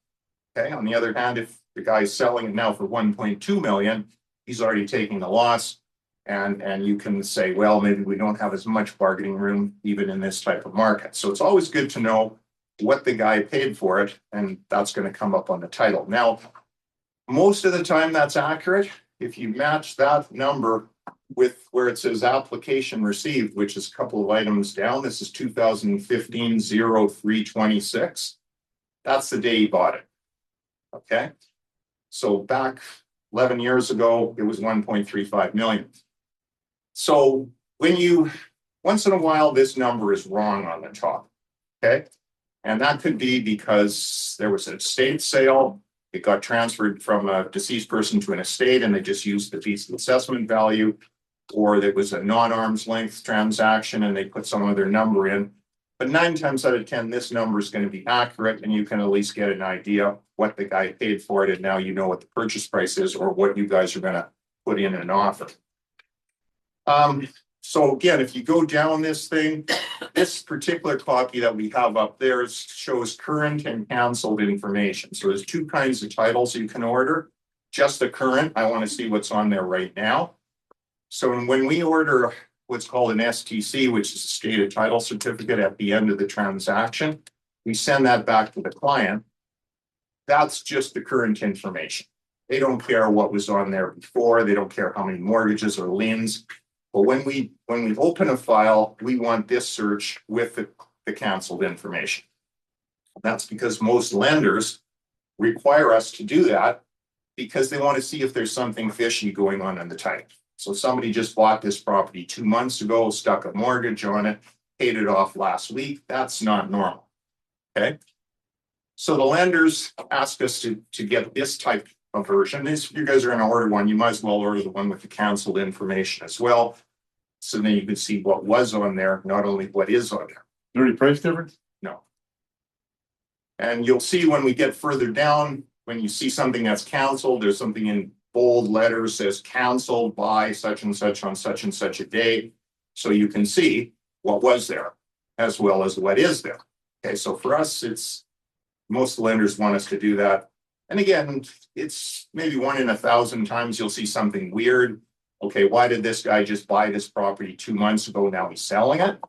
Okay. On the other hand, if the guy's selling it now for 1.2 million, he's already taking the loss. And you can say, well, maybe we don't have as much bargaining room even in this type of market. So it's always good to know what the guy paid for it. And that's going to come up on the title. Now, most of the time that's accurate. If you match that number with where it says application received, which is a couple of items down, this is 2015-03-26. That's the day you bought it. Okay. So back 11 years ago, it was 1.35 million. So once in a while, this number is wrong on the top. Okay. And that could be because there was an estate sale. It got transferred from a deceased person to an estate, and they just used the piece of assessment value. Or there was a non-arm's length transaction and they put some other number in. But 9 times out of 10, this number is going to be accurate, and you can at least get an idea what the guy paid for it. And now you know what the purchase price is or what you guys are going to put in an offer. So again, if you go down this thing, this particular copy that we have up there shows current and canceled information. So there's 2 kinds of titles you can order. Just the current, I want to see what's on there right now. So when we order what's called an STC, which is a stated title certificate at the end of the transaction, we send that back to the client. That's just the current information. They don't care what was on there before. They don't care how many mortgages or liens. But when we open a file, we want this search with the canceled information. That's because most lenders require us to do that because they want to see if there's something fishy going on in the title. So somebody just bought this property 2 months ago, stuck a mortgage on it, paid it off last week. That's not normal. Okay. So the lenders ask us to get this type of version. If you guys are going to order one, you might as well order the one with the canceled information as well. So then you can see what was on there, not only what is on there. Is there any price difference? No. And you'll see when we get further down, when you see something that's canceled, there's something in bold letters says canceled by such and such on such and such a day. So you can see what was there as well as what is there. Okay, so for us, most lenders want us to do that. And again, it's maybe 1 in 1,000 times you'll see something weird. Okay, why did this guy just buy this property 2 months ago? Now he's selling it.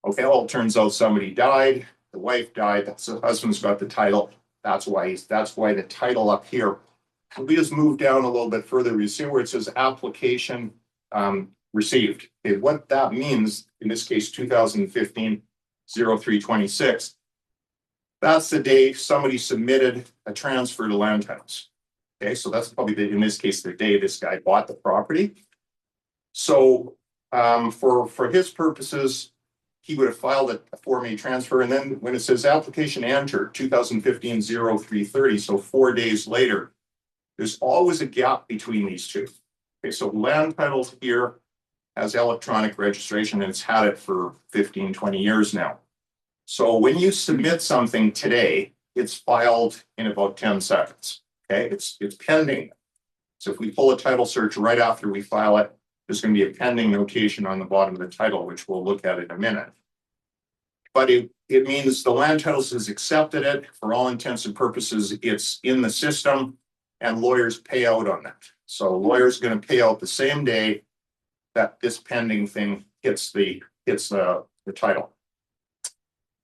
Okay, well, it turns out somebody died. The wife died. The husband's got the title. That's why the title up here. We just move down a little bit further. You see where it says application received. Okay, what that means, in this case, 2015-03-26, that's the day somebody submitted a transfer to land titles. Okay, so that's probably, in this case, the day this guy bought the property. So for his purposes, he would have filed a Form A transfer, and then when it says application entered 2015-0330, so 4 days later, there's always a gap between these two. Okay, so land titles here has electronic registration, and it's had it for 15, 20 years now. So when you submit something today, it's filed in about 10 seconds. Okay, it's pending. So if we pull a title search right after we file it, there's going to be a pending notation on the bottom of the title, which we'll look at in a minute. But it means the land titles has accepted it. For all intents and purposes, it's in the system, and lawyers pay out on that. So lawyers going to pay out the same day that this pending thing hits the title.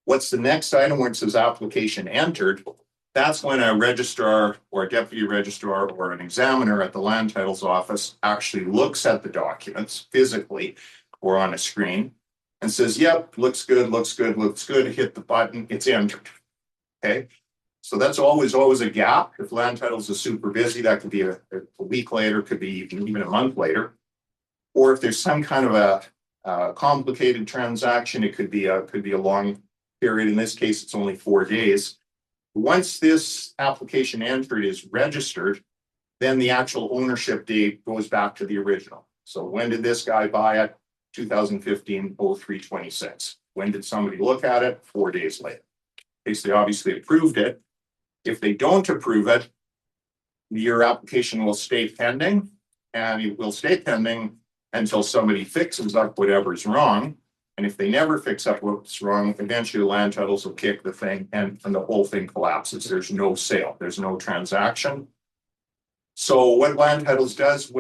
What's the next item where it says application entered? That's when a registrar or a deputy registrar or an examiner at the land titles office actually looks at the documents physically or on a screen and says, yep, looks good, looks good, looks good, hit the button, it's entered. Okay, so that's always a gap. If land titles is super busy, that could be a week later, could be even a month later. Or if there's some kind of a complicated transaction, it could be a long period. In this case, it's only 4 days. Once this application entered is registered, then the actual ownership date goes back to the original. So when did this guy buy it? 2015-0326. When did somebody look at it? 4 days later. Okay, so they obviously approved it. If they don't approve it, your application will stay pending, and it will stay pending until somebody fixes up whatever's wrong. And if they never fix up what's wrong, eventually land titles will kick the thing and the whole thing collapses. There's no sale, there's no transaction. So what land titles does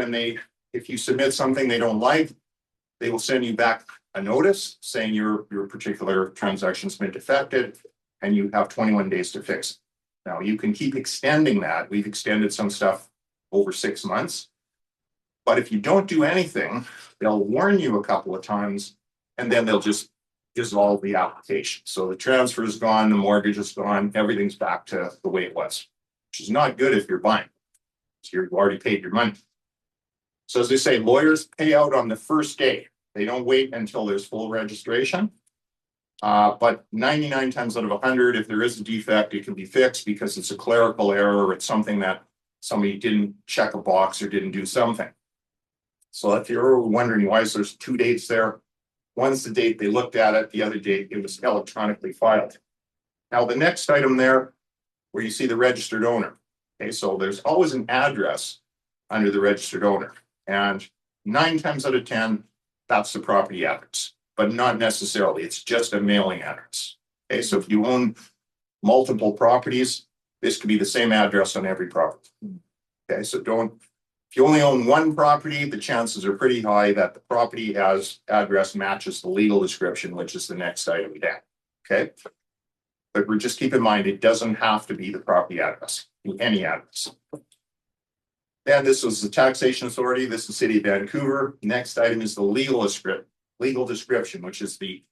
if you submit something they don't like, they will send you back a notice saying your particular transaction's been defected and you have 21 days to fix it. Now you can keep extending that. We've extended some stuff over 6 months. But if you don't do anything, they'll warn you a couple of times, and then they'll just dissolve the application. So the transfer is gone, the mortgage is gone, everything's back to the way it was, which is not good if you're buying. So you've already paid your money. So as they say, lawyers pay out on the first day. They don't wait until there's full registration. But 99 times out of 100, if there is a defect, it can be fixed because it's a clerical error or it's something that somebody didn't check a box or didn't do something. So if you're wondering why is there's 2 dates there, one's the date they looked at it, the other date it was electronically filed. Now the next item there, where you see the registered owner. Okay, so there's always an address under the registered owner, and 9 times out of 10, that's the property address, but not necessarily. It's just a mailing address. Okay, so if you own multiple properties, this could be the same address on every property. Okay, so if you only own one property, the chances are pretty high that the property address matches the legal description, which is the next item down. Okay, but we're just keep in mind it doesn't have to be the property address, any address. And this was the taxation authority. This is the city of Vancouver. Next item is the legal description, which is the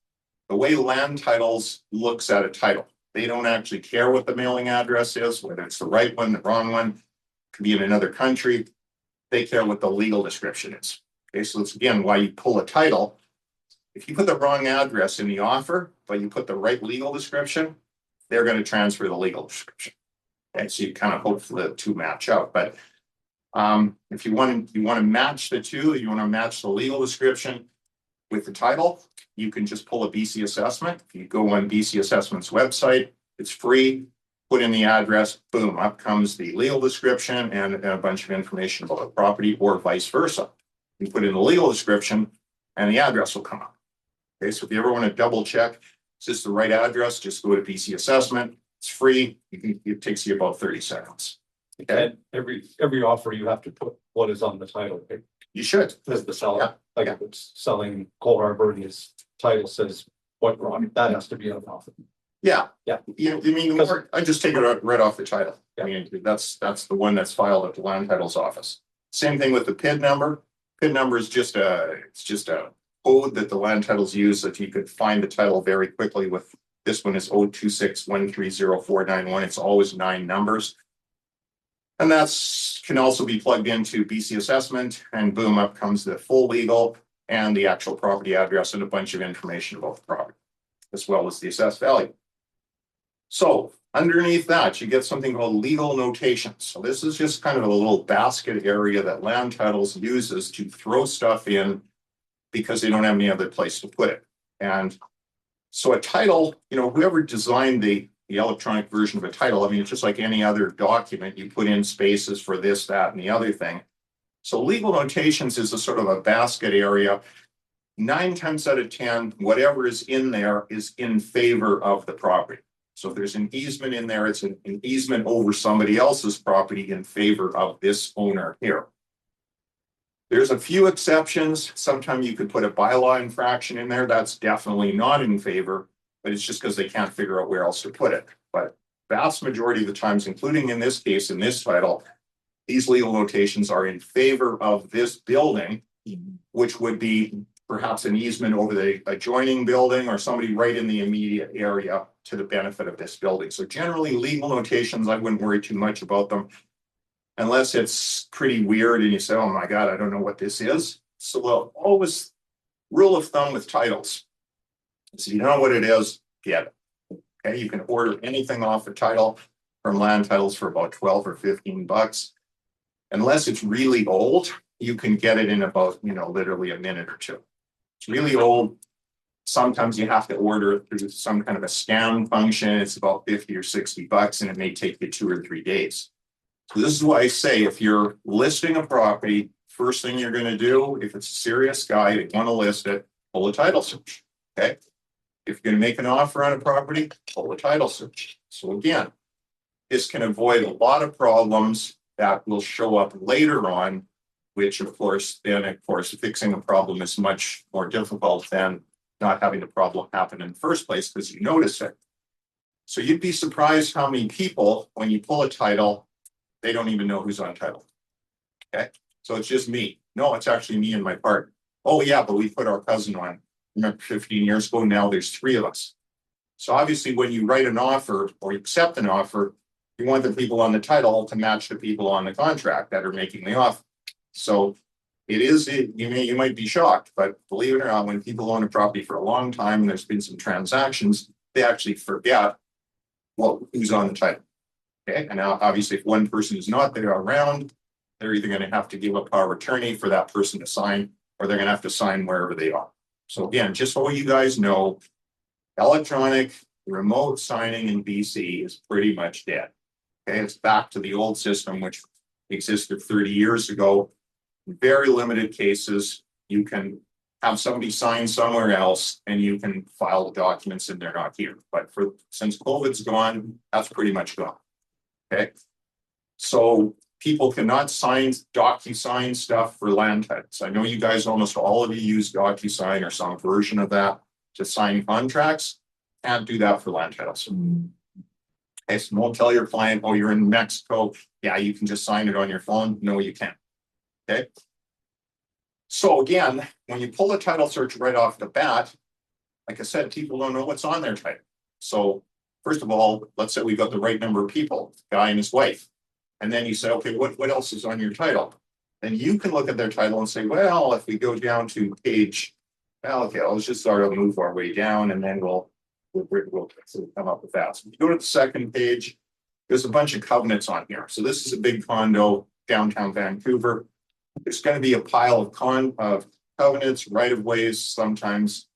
way land titles looks at a title. They don't actually care what the mailing address is, whether it's the right one, the wrong one, it could be in another country. They care what the legal description is. Okay, so that's again why you pull a title. If you put the wrong address in the offer, but you put the right legal description, they're going to transfer the legal description. Okay, so you kind of hope for the two match up. But if you want to match the two, you want to match the legal description with the title, you can just pull a BC assessment. If you go on BC Assessment's website, it's free. Put in the address, boom, up comes the legal description and a bunch of information about the property, or vice versa. You put in the legal description and the address will come up. Okay, so if you ever want to double check, is this the right address? Just go to BC Assessment. It's free. It takes you about 30 seconds. Okay. And every offer you have to put what is on the title. Right? You should. As the seller, Yeah. like if it's selling Cole Harbor, his title says what wrong, that has to be on offer. Yeah. Yeah. I mean, I just take it right off the title. I mean, that's the one that's filed at the land titles office. Same thing with the PID number. PID number is just a code that the land titles use that you could find the title very quickly with. This one is 026130491. It's always 9 numbers. And that's can also be plugged into BC Assessment, and boom, up comes the full legal and the actual property address and a bunch of information about the property. as well as the assessed value. So underneath that, you get something called legal notations. So this is just kind of a little basket area that land titles uses to throw stuff in because they don't have any other place to put it. And so a title, you know, whoever designed the electronic version of a title, I mean, it's just like any other document, you put in spaces for this, that, and the other thing. So legal notations is a sort of a basket area. 9 times out of 10, whatever is in there is in favor of the property. So if there's an easement in there, it's an easement over somebody else's property in favor of this owner here. There's a few exceptions. Sometimes you could put a bylaw infraction in there. That's definitely not in favor, but it's just because they can't figure out where else to put it. But vast majority of the times, including in this case, in this title, these legal notations are in favor of this building, which would be perhaps an easement over the adjoining building or somebody right in the immediate area to the benefit of this building. So generally legal notations, I wouldn't worry too much about them unless it's pretty weird and you say, oh my God, I don't know what this is. So always rule of thumb with titles. So you know what it is, get it. Okay, you can order anything off a title from land titles for about 12 or 15 bucks. Unless it's really old, you can get it in about, you know, literally a minute or two. It's really old. Sometimes you have to order it through some kind of a scan function. It's about 50 or 60 bucks and it may take you 2 or 3 days. So this is why I say if you're listing a property, first thing you're going to do, if it's a serious guy, you want to list it, pull a title search. Okay. If you're going to make an offer on a property, pull a title search. So again, this can avoid a lot of problems that will show up later on, which of course, fixing a problem is much more difficult than not having the problem happen in the first place because you notice it. So you'd be surprised how many people, when you pull a title, they don't even know who's on title. Okay, so it's just me. No, it's actually me and my partner. Oh yeah, but we put our cousin on. Remember 15 years ago, now there's 3 of us. So obviously when you write an offer or accept an offer, you want the people on the title to match the people on the contract that are making the offer. So you might be shocked, but believe it or not, when people own a property for a long time and there's been some transactions, they actually forget who's on the title. Okay, and now obviously if one person is not there around, they're either going to have to give up power of attorney for that person to sign, or they're going to have to sign wherever they are. So again, just so you guys know, electronic remote signing in BC is pretty much dead. Okay, it's back to the old system, which existed 30 years ago. In very limited cases, you can have somebody sign somewhere else and you can file the documents and they're not here. But since COVID's gone, that's pretty much gone. Okay, so people cannot DocuSign stuff for land titles. I know you guys, almost all of you use DocuSign or some version of that to sign contracts. Can't do that for land titles. Okay, so don't tell your client, oh, you're in Mexico. Yeah, you can just sign it on your phone. No, you can't. Okay. So again, when you pull a title search right off the bat, like I said, people don't know what's on their title. So first of all, let's say we've got the right number of people, guy and his wife. And then you say, okay, what else is on your title? And you can look at their title and say, well, if we go down to page, well, okay, let's just sort of move our way down and then we'll come up with that. So if you go to the second page, there's a bunch of covenants on here. So this is a big condo, downtown Vancouver. There's going to be a pile of covenants, right-of-ways, sometimes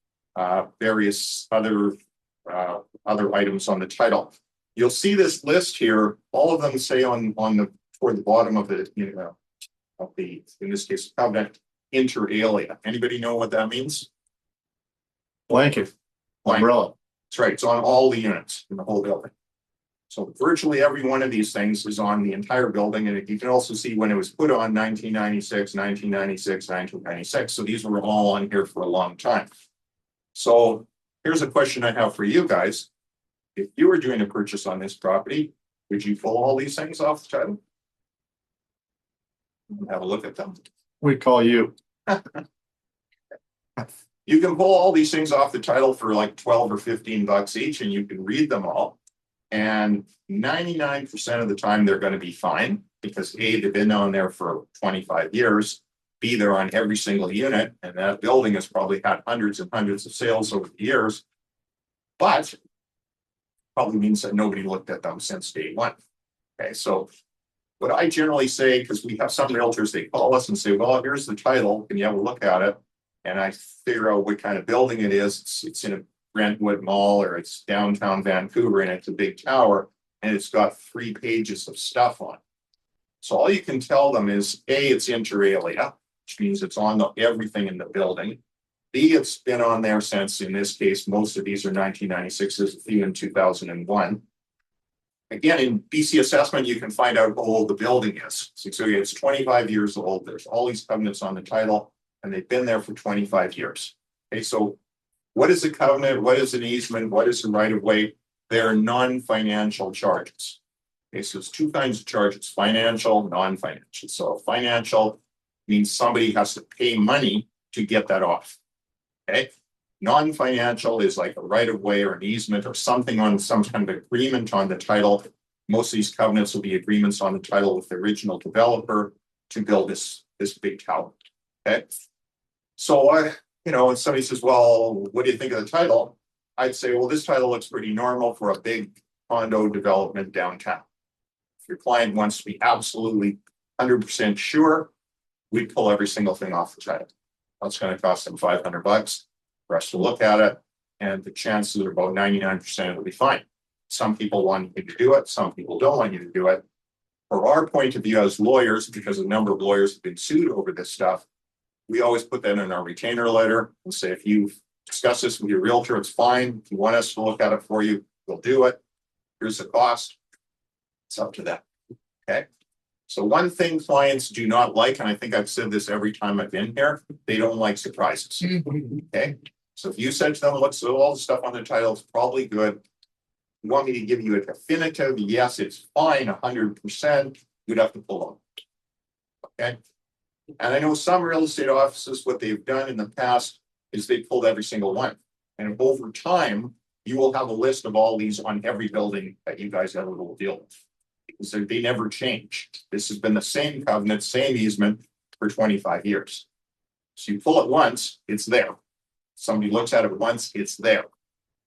various other items on the title. You'll see this list here. All of them say toward the bottom of the, in this case, covenant, inter alia. Anybody know what that means? Blanket. Umbrella. That's right. It's on all the units in the whole building. So virtually every one of these things is on the entire building. And you can also see when it was put on 1996, 1996, 1996. So these were all on here for a long time. So here's a question I have for you guys. If you were doing a purchase on this property, would you pull all these things off the title? Have a look at them. We call you. You can pull all these things off the title for like 12 or 15 bucks each, and you can read them all. And 99% of the time, they're going to be fine because A, they've been on there for 25 years. B, they're on every single unit. And that building has probably had hundreds and hundreds of sales over the years. But probably means that nobody looked at them since day one. Okay, so what I generally say, because we have some realtors, they call us and say, well, here's the title, can you have a look at it? And I figure out what kind of building it is. It's in a Brentwood Mall, or it's downtown Vancouver, and it's a big tower, and it's got 3 pages of stuff on it. So all you can tell them is A, it's inter alia, which means it's on everything in the building. B, it's been on there since, in this case, most of these are 1996, there's a few in 2001. Again, in BC assessment, you can find out how old the building is. So it's 25 years old. There's all these covenants on the title, and they've been there for 25 years. Okay, so what is a covenant? What is an easement? What is a right of way? They're non-financial charges. Okay, so it's 2 kinds of charges: financial, non-financial. So financial means somebody has to pay money to get that off. Okay. Non-financial is like a right of way or an easement or something on some kind of agreement on the title. Most of these covenants will be agreements on the title with the original developer to build this big tower. Okay. So when somebody says, well, what do you think of the title? I'd say, well, this title looks pretty normal for a big condo development downtown. If your client wants to be absolutely 100% sure, we'd pull every single thing off the title. That's going to cost them $500 for us to look at it, and the chances are about 99% it'll be fine. Some people want you to do it, some people don't want you to do it. From our point of view as lawyers, because a number of lawyers have been sued over this stuff, we always put that in our retainer letter and say, if you've discussed this with your realtor, it's fine. If you want us to look at it for you, we'll do it. Here's the cost. It's up to them. Okay. So one thing clients do not like, and I think I've said this every time I've been here, they don't like surprises. Okay. So if you said to them, what's all the stuff on the title is probably good. You want me to give you a definitive, yes, it's fine, 100%, you'd have to pull them. Okay. And I know some real estate offices, what they've done in the past is they pulled every single one. And over time, you will have a list of all these on every building that you guys ever will deal with. Because they never change. This has been the same covenant, same easement for 25 years. So you pull it once, it's there. Somebody looks at it once, it's there.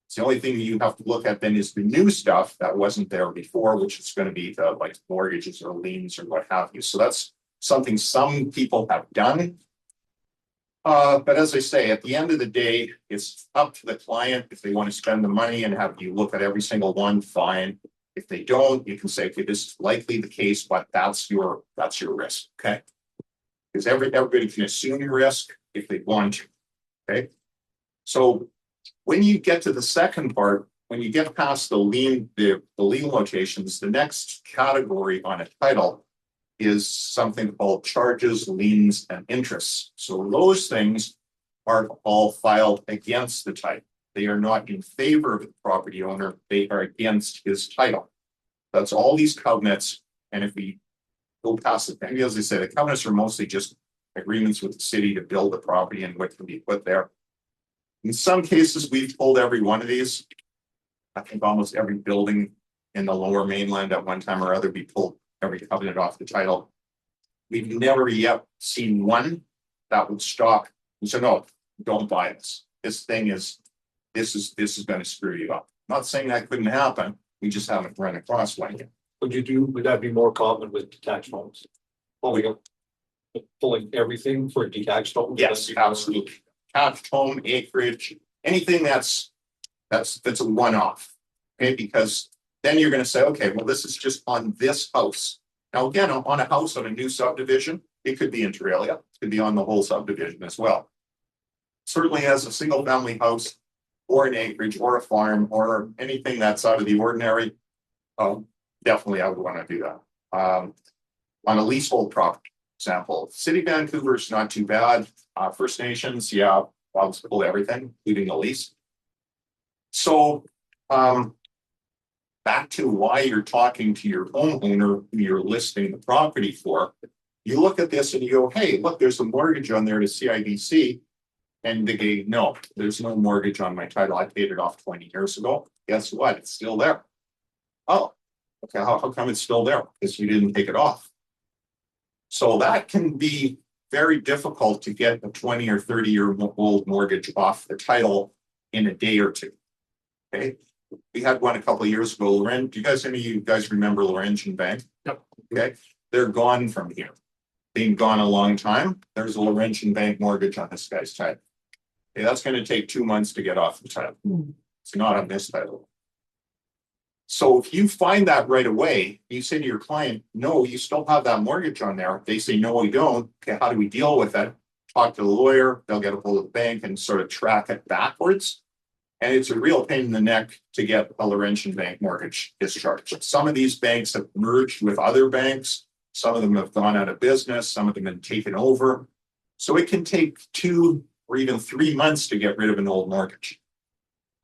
It's the only thing you have to look at then is the new stuff that wasn't there before, which is going to be the like mortgages or liens or what have you. So that's something some people have done. But as I say, at the end of the day, it's up to the client. If they want to spend the money and have you look at every single one, fine. If they don't, you can say, okay, this is likely the case, but that's your risk. Okay. Because everybody can assume your risk if they want to. Okay. So when you get to the second part, when you get past the lien locations, the next category on a title is something called charges, liens, and interests. So those things are all filed against the title. They are not in favor of the property owner. They are against his title. That's all these covenants. And if we go past it, as I said, the covenants are mostly just agreements with the city to build the property and what can be put there. In some cases, we've pulled every one of these. I think almost every building in the Lower Mainland at one time or other, we pulled every covenant off the title. We've never yet seen one that would stop and say, no, don't buy this. This is going to screw you up. I'm not saying that couldn't happen. We just haven't run across one yet. Would that be more common with detached homes? Well, we go pulling everything for detached homes? Yes, absolutely. Detached home, acreage, anything that's a one-off. Okay, because then you're going to say, okay, well, this is just on this house. Now, again, on a house on a new subdivision, it could be inter alia. It could be on the whole subdivision as well. Certainly as a single family house or an acreage or a farm or anything that's out of the ordinary, definitely I would want to do that. On a leasehold property, example, City of Vancouver is not too bad. First Nations, yeah, I'll pull everything, including the lease. So back to why you're talking to your homeowner who you're listing the property for. You look at this and you go, hey, look, there's a mortgage on there to CIBC. And they go, no, there's no mortgage on my title. I paid it off 20 years ago. Guess what? It's still there. Oh, okay. How come it's still there? Because you didn't take it off. So that can be very difficult to get a 20 or 30-year-old mortgage off the title in a day or two. Okay, we had one a couple of years ago. Loren, do any of you guys remember Laurentian Bank? Yep. Okay, they're gone from here. Been gone a long time. There's a Laurentian Bank mortgage on this guy's title. Okay, that's going to take 2 months to get off the title. It's not on this title. So if you find that right away, you say to your client, no, you still have that mortgage on there. They say, no, we don't. Okay, how do we deal with it? Talk to the lawyer, they'll get a hold of the bank and sort of track it backwards. And it's a real pain in the neck to get a Laurentian Bank mortgage discharged. Some of these banks have merged with other banks. Some of them have gone out of business. Some of them have been taken over. So it can take 2 or even 3 months to get rid of an old mortgage.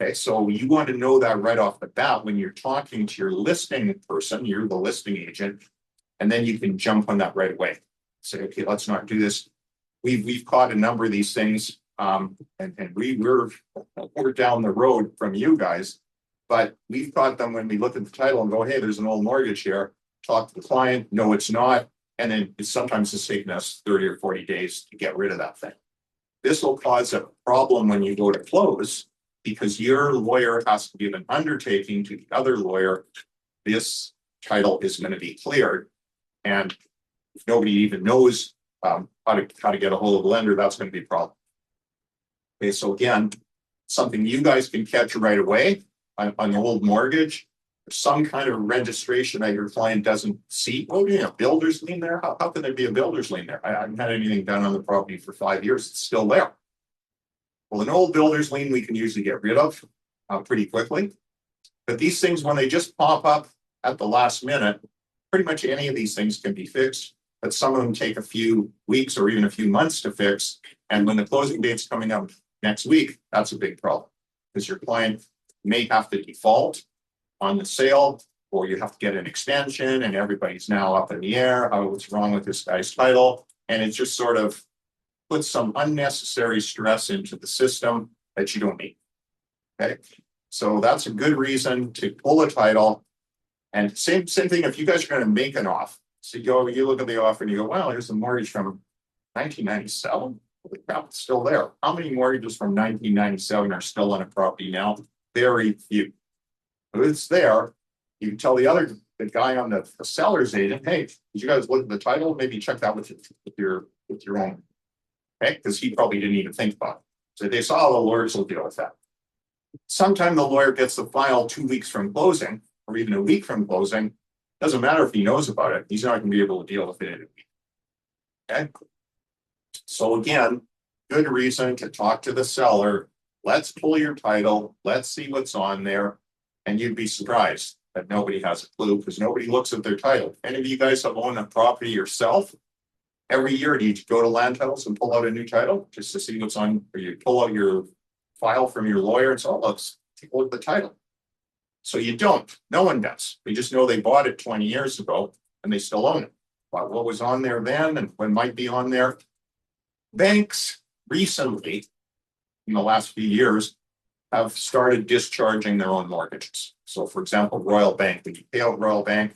Okay, so you want to know that right off the bat when you're talking to your listing person, you're the listing agent, and then you can jump on that right away. Say, okay, let's not do this. We've caught a number of these things, and we're down the road from you guys, but we've caught them when we look at the title and go, hey, there's an old mortgage here. Talk to the client, no, it's not, and then sometimes it's taking us 30 or 40 days to get rid of that thing. This will cause a problem when you go to close, because your lawyer has to give an undertaking to the other lawyer, this title is going to be cleared. And if nobody even knows how to get a hold of the lender, that's going to be a problem. Okay, so again, something you guys can catch right away on an old mortgage, some kind of registration that your client doesn't see. Oh, yeah, builder's lien there. How can there be a builder's lien there? I haven't had anything done on the property for 5 years. It's still there. Well, an old builder's lien we can usually get rid of pretty quickly. But these things, when they just pop up at the last minute, pretty much any of these things can be fixed. But some of them take a few weeks or even a few months to fix. And when the closing date's coming up next week, that's a big problem. Because your client may have to default on the sale, or you have to get an extension, and everybody's now up in the air. What's wrong with this guy's title? And it just sort of puts some unnecessary stress into the system that you don't need. Okay, so that's a good reason to pull a title. And same thing if you guys are going to make an offer. So you look at the offer and you go, well, here's a mortgage from 1997. Holy crap, it's still there. How many mortgages from 1997 are still on a property now? Very few. If it's there, you can tell the guy on the seller's agent, hey, did you guys look at the title? Maybe check that with your own. Okay, because he probably didn't even think about it. So they saw the lawyers will deal with that. Sometime the lawyer gets the file 2 weeks from closing, or even a week from closing. Doesn't matter if he knows about it, he's not going to be able to deal with it in a week. Okay. So again, good reason to talk to the seller. Let's pull your title, let's see what's on there, and you'd be surprised that nobody has a clue because nobody looks at their title. Any of you guys have owned a property yourself? Every year, do you go to land titles and pull out a new title just to see what's on, or you pull out your file from your lawyer and say, oh, let's take a look at the title. So you don't. No one does. They just know they bought it 20 years ago and they still own it. But what was on there then and what might be on there? Banks recently, in the last few years, have started discharging their own mortgages. So for example, Royal Bank, when you pay out Royal Bank,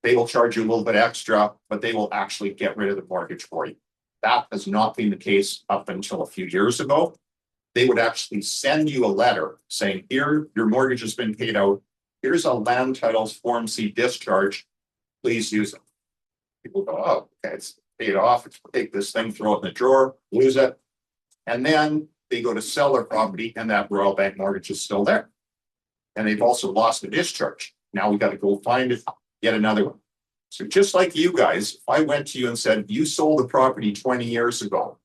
they will charge you a little bit extra, but they will actually get rid of the mortgage for you. That has not been the case up until a few years ago. They would actually send you a letter saying, here, your mortgage has been paid out. Here's a land titles Form C discharge. Please use it. People go, oh, okay, it's paid off. It's take this thing, throw it in the drawer, lose it. And then they go to sell their property and that Royal Bank mortgage is still there. And they've also lost the discharge. Now we got to go find it, get another one. So just like you guys, if I went to you and said, you sold the property 20 years ago,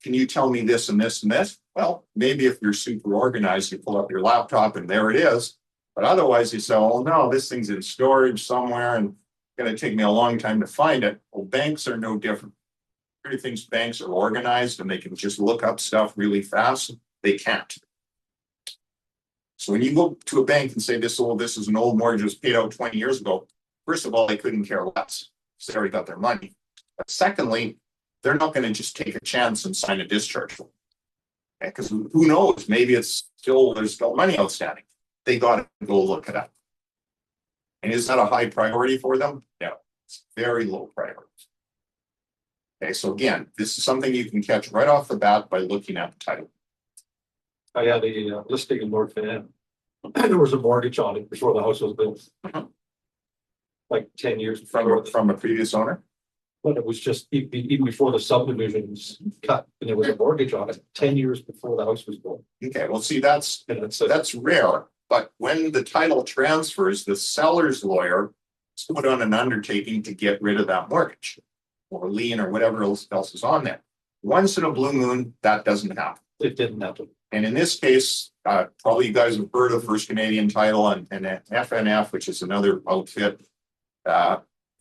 can you tell me this and this and this? Well, maybe if you're super organized, you pull up your laptop and there it is. But otherwise you say, oh no, this thing's in storage somewhere and it's going to take me a long time to find it. Well, banks are no different. Everybody thinks banks are organized and they can just look up stuff really fast. They can't. So when you go to a bank and say this is an old mortgage that was paid out 20 years ago, first of all, they couldn't care less because they already got their money. But secondly, they're not going to just take a chance and sign a discharge form. Because who knows? Maybe there's still money outstanding. They got to go look it up. And is that a high priority for them? No, it's very low priority. Okay, so again, this is something you can catch right off the bat by looking at the title. I had a listing in North Van there was a mortgage on it before the house was built. Like 10 years before, From a previous owner? but it was just even before the subdivision was cut, and there was a mortgage on it 10 years before the house was built. Okay, well, see, that's And it's rare, but when the title transfers, the seller's lawyer is put on an undertaking to get rid of that mortgage. Or lien or whatever else is on there. Once in a blue moon, that doesn't happen. it didn't happen. And in this case, probably you guys have heard of First Canadian Title and FNF, which is another outfit.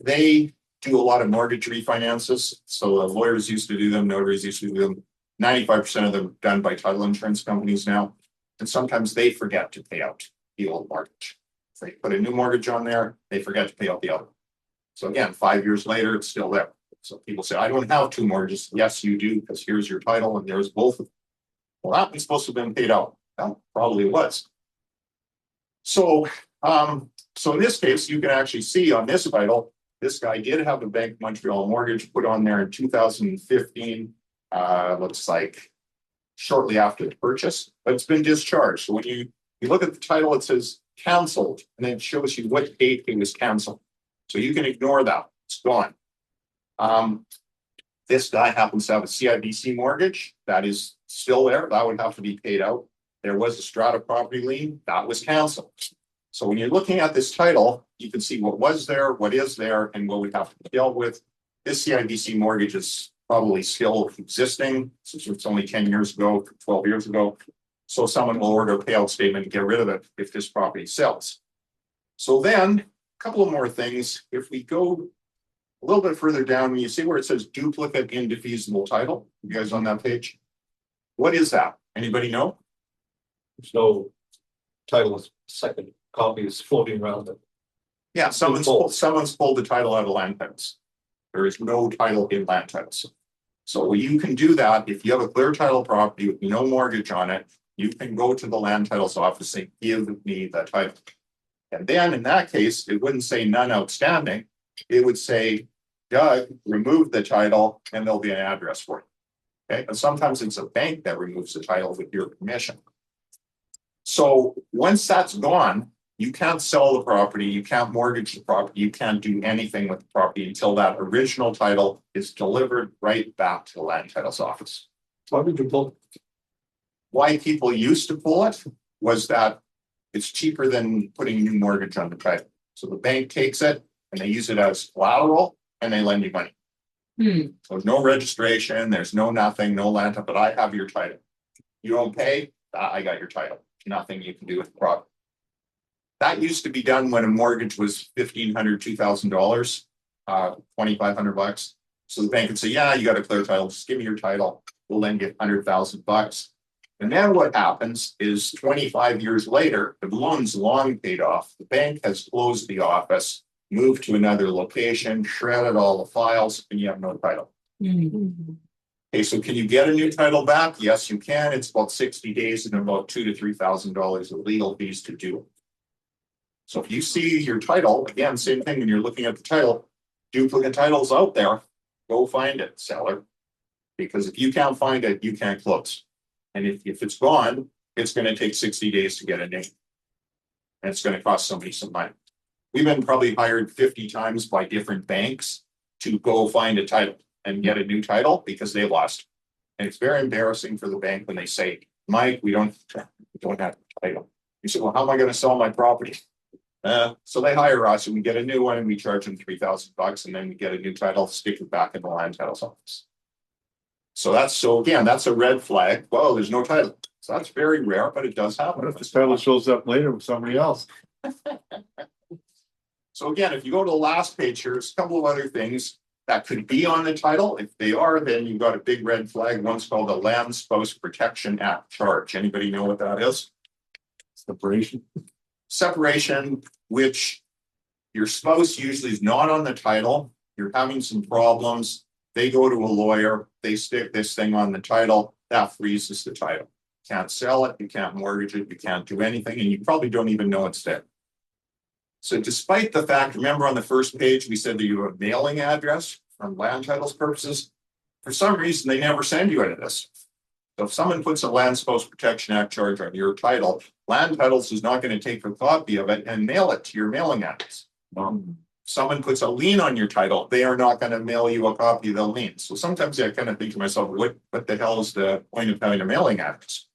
They do a lot of mortgage refinances. So lawyers used to do them, notaries used to do them. 95% of them done by title insurance companies now. And sometimes they forget to pay out the old mortgage. If they put a new mortgage on there, they forget to pay out the other. So again, 5 years later, it's still there. So people say, I don't have two mortgages. Yes, you do, because here's your title and there's both of them. Well, that was supposed to have been paid out. Well, probably was. So, so in this case, you can actually see on this title, this guy did have a Bank of Montreal mortgage put on there in 2015. Looks like shortly after the purchase, but it's been discharged. So when you look at the title, it says canceled, and then it shows you what date it was canceled. So you can ignore that. It's gone. This guy happens to have a CIBC mortgage that is still there. That would have to be paid out. There was a strata property lien that was canceled. So when you're looking at this title, you can see what was there, what is there, and what we have to be dealt with. This CIBC mortgage is probably still existing since it's only 10 years ago, 12 years ago. So someone will order a payout statement and get rid of it if this property sells. So then a couple of more things. If we go a little bit further down, you see where it says duplicate indefeasible title. You guys on that page? What is that? Anybody know? There's no title, second copy is floating around it. Yeah, someone's pulled the title out of land titles. There is no title in land titles. So you can do that if you have a clear title property with no mortgage on it. You can go to the land titles office and give me the title. And then in that case, it wouldn't say none outstanding. It would say, Doug, remove the title, and there'll be an address for it. Okay, and sometimes it's a bank that removes the title with your permission. So once that's gone, you can't sell the property, you can't mortgage the property, you can't do anything with the property until that original title is delivered right back to the land titles office. Why would you pull? Why people used to pull it was that it's cheaper than putting a new mortgage on the title. So the bank takes it and they use it as collateral and they lend you money. So there's no registration, there's no nothing, no land, but I have your title. You don't pay, I got your title. Nothing you can do with the property. That used to be done when a mortgage was $1,500, $2,000, $2,500. So the bank would say, yeah, you got a clear title, just give me your title. We'll lend you $100,000. And then what happens is 25 years later, the loan's long paid off. The bank has closed the office, moved to another location, shredded all the files, and you have no title. Okay, so can you get a new title back? Yes, you can. It's about 60 days and about $2,000 to $3,000 of legal fees to do it. So if you see your title, again, same thing when you're looking at the title, duplicate titles out there, go find it, seller. Because if you can't find it, you can't close. And if it's gone, it's going to take 60 days to get a name. And it's going to cost somebody some money. We've been probably hired 50 times by different banks to go find a title and get a new title because they lost. And it's very embarrassing for the bank when they say, Mike, we don't have a title. You say, well, how am I going to sell my property? So they hire us and we get a new one and we charge them $3,000 and then we get a new title, stick it back in the land titles office. So again, that's a red flag. Well, there's no title. So that's very rare, but it does happen. What if the title shows up later with somebody else? So again, if you go to the last page here, there's a couple of other things that could be on the title. If they are, then you've got a big red flag. One's called the Land Spouse Protection Act charge. Anybody know what that is? Separation. Separation, which your spouse usually is not on the title. You're having some problems. They go to a lawyer. They stick this thing on the title. That freezes the title. You can't sell it. You can't mortgage it. You can't do anything. And you probably don't even know it's there. So despite the fact, remember on the first page, we said that you have a mailing address from land titles purposes. For some reason, they never send you any of this. So if someone puts a Land Post Protection Act charge on your title, Land Titles is not going to take a copy of it and mail it to your mailing address. Someone puts a lien on your title, they are not going to mail you a copy of the lien. So sometimes I kind of think to myself, what the hell is the point of having a mailing address?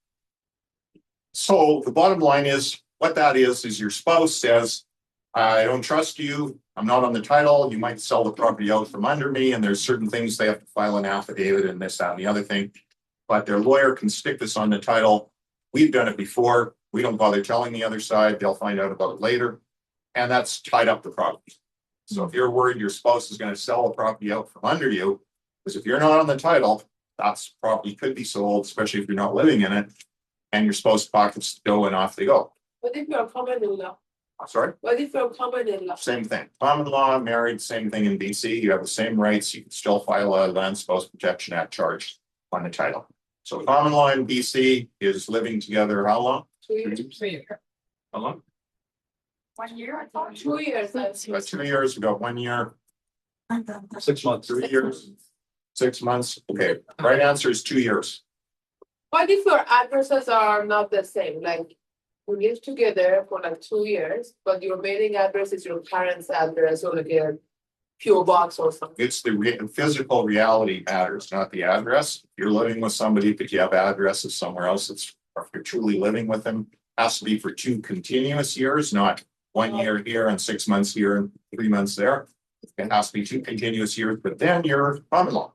So the bottom line is, what that is your spouse says, I don't trust you, I'm not on the title, you might sell the property out from under me, and there's certain things they have to file an affidavit and this, that, and the other thing. But their lawyer can stick this on the title. We've done it before. We don't bother telling the other side. They'll find out about it later. And that's tied up the property. So if you're worried your spouse is going to sell the property out from under you, because if you're not on the title, that's property could be sold, especially if you're not living in it, and your spouse pockets the dough and off they go. What if you're common in law? Sorry? What if you're common in law? Same thing. Common law, married, same thing in BC. You have the same rights. You can still file a Land Spouse Protection Act charge on the title. So common law in BC is living together how long? 2 years. How long? 1 year, I thought. 2 years. That's About 2 years, we got 1 year, 6 months. 3 years, 6 months. Okay, right answer is 2 years. What if your addresses are not the same? Like you live together for like 2 years, but your mailing address is your parents' address or like a PO box or something. It's the physical reality matters, not the address. If you're living with somebody, but you have addresses somewhere else, it's, if you're truly living with them, has to be for 2 continuous years, not 1 year here and 6 months here and 3 months there. It has to be 2 continuous years, but then you're common law.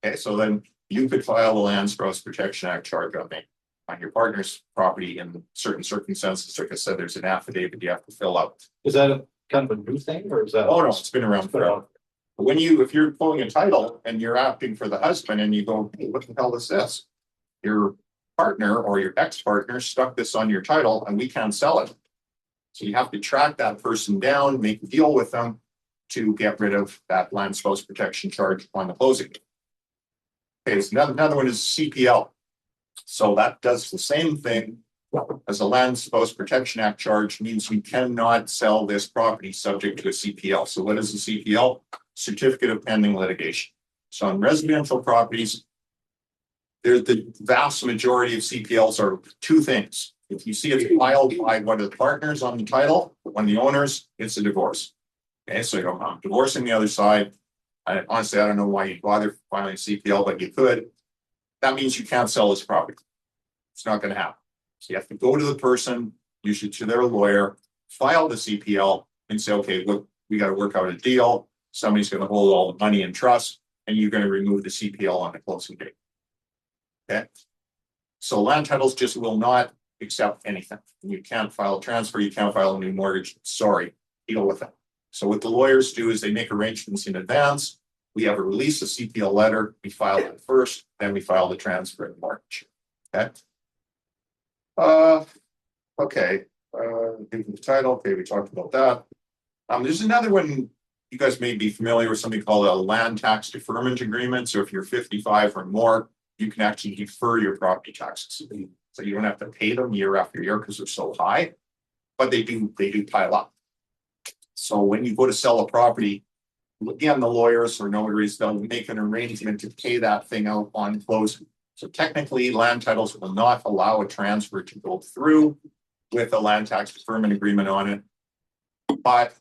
Okay, so then you could file the Land Spouse Protection Act charge on your partner's property in certain circumstances. Like I said, there's an affidavit you have to fill out. Is that a kind of a new thing or is that? Oh, no, it's been around forever. But when if you're pulling a title and you're acting for the husband and you go, hey, what the hell is this? Your partner or your ex-partner stuck this on your title and we can't sell it. So you have to track that person down, make a deal with them to get rid of that Land Spouse Protection charge on the closing. Okay, so another one is CPL. So that does the same thing as a Land Spouse Protection Act charge, means you cannot sell this property subject to a CPL. So what is a CPL? Certificate of Pending Litigation. So on residential properties, there's the vast majority of CPLs are 2 things. If you see it's filed by one of the partners on the title, one of the owners, it's a divorce. Okay, so I'm divorcing the other side. Honestly, I don't know why you bother filing a CPL, but you could. That means you can't sell this property. It's not going to happen. So you have to go to the person, usually to their lawyer, file the CPL and say, okay, look, we got to work out a deal. Somebody's going to hold all the money in trust and you're going to remove the CPL on the closing date. Okay. So land titles just will not accept anything. You can't file a transfer. You can't file a new mortgage. Sorry, deal with it. So what the lawyers do is they make arrangements in advance. We have a release a CPL letter. We file it first, then we file the transfer and mortgage. Okay. Okay. The title. Okay, we talked about that. There's another one. You guys may be familiar with something called a land tax deferment agreement. So if you're 55 or more, you can actually defer your property taxes. So you don't have to pay them year after year because they're so high, but they do pile up. So when you go to sell a property, again, the lawyers or notaries, they'll make an arrangement to pay that thing out on closing. So technically, land titles will not allow a transfer to go through with a land tax deferment agreement on it. But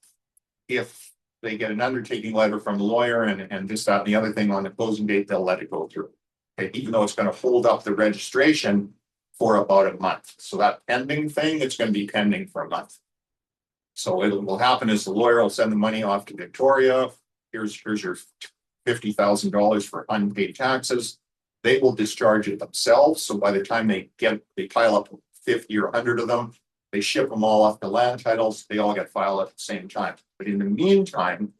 if they get an undertaking letter from the lawyer and this, that, and the other thing on the closing date, they'll let it go through. Okay, even though it's going to hold up the registration for about a month. So that pending thing, it's going to be pending for a month. So what will happen is the lawyer will send the money off to Victoria. Here's your $50,000 for unpaid taxes. They will discharge it themselves. So by the time they pile up 50 or 100 of them, they ship them all off to land titles. They all get filed at the same time. But in the meantime,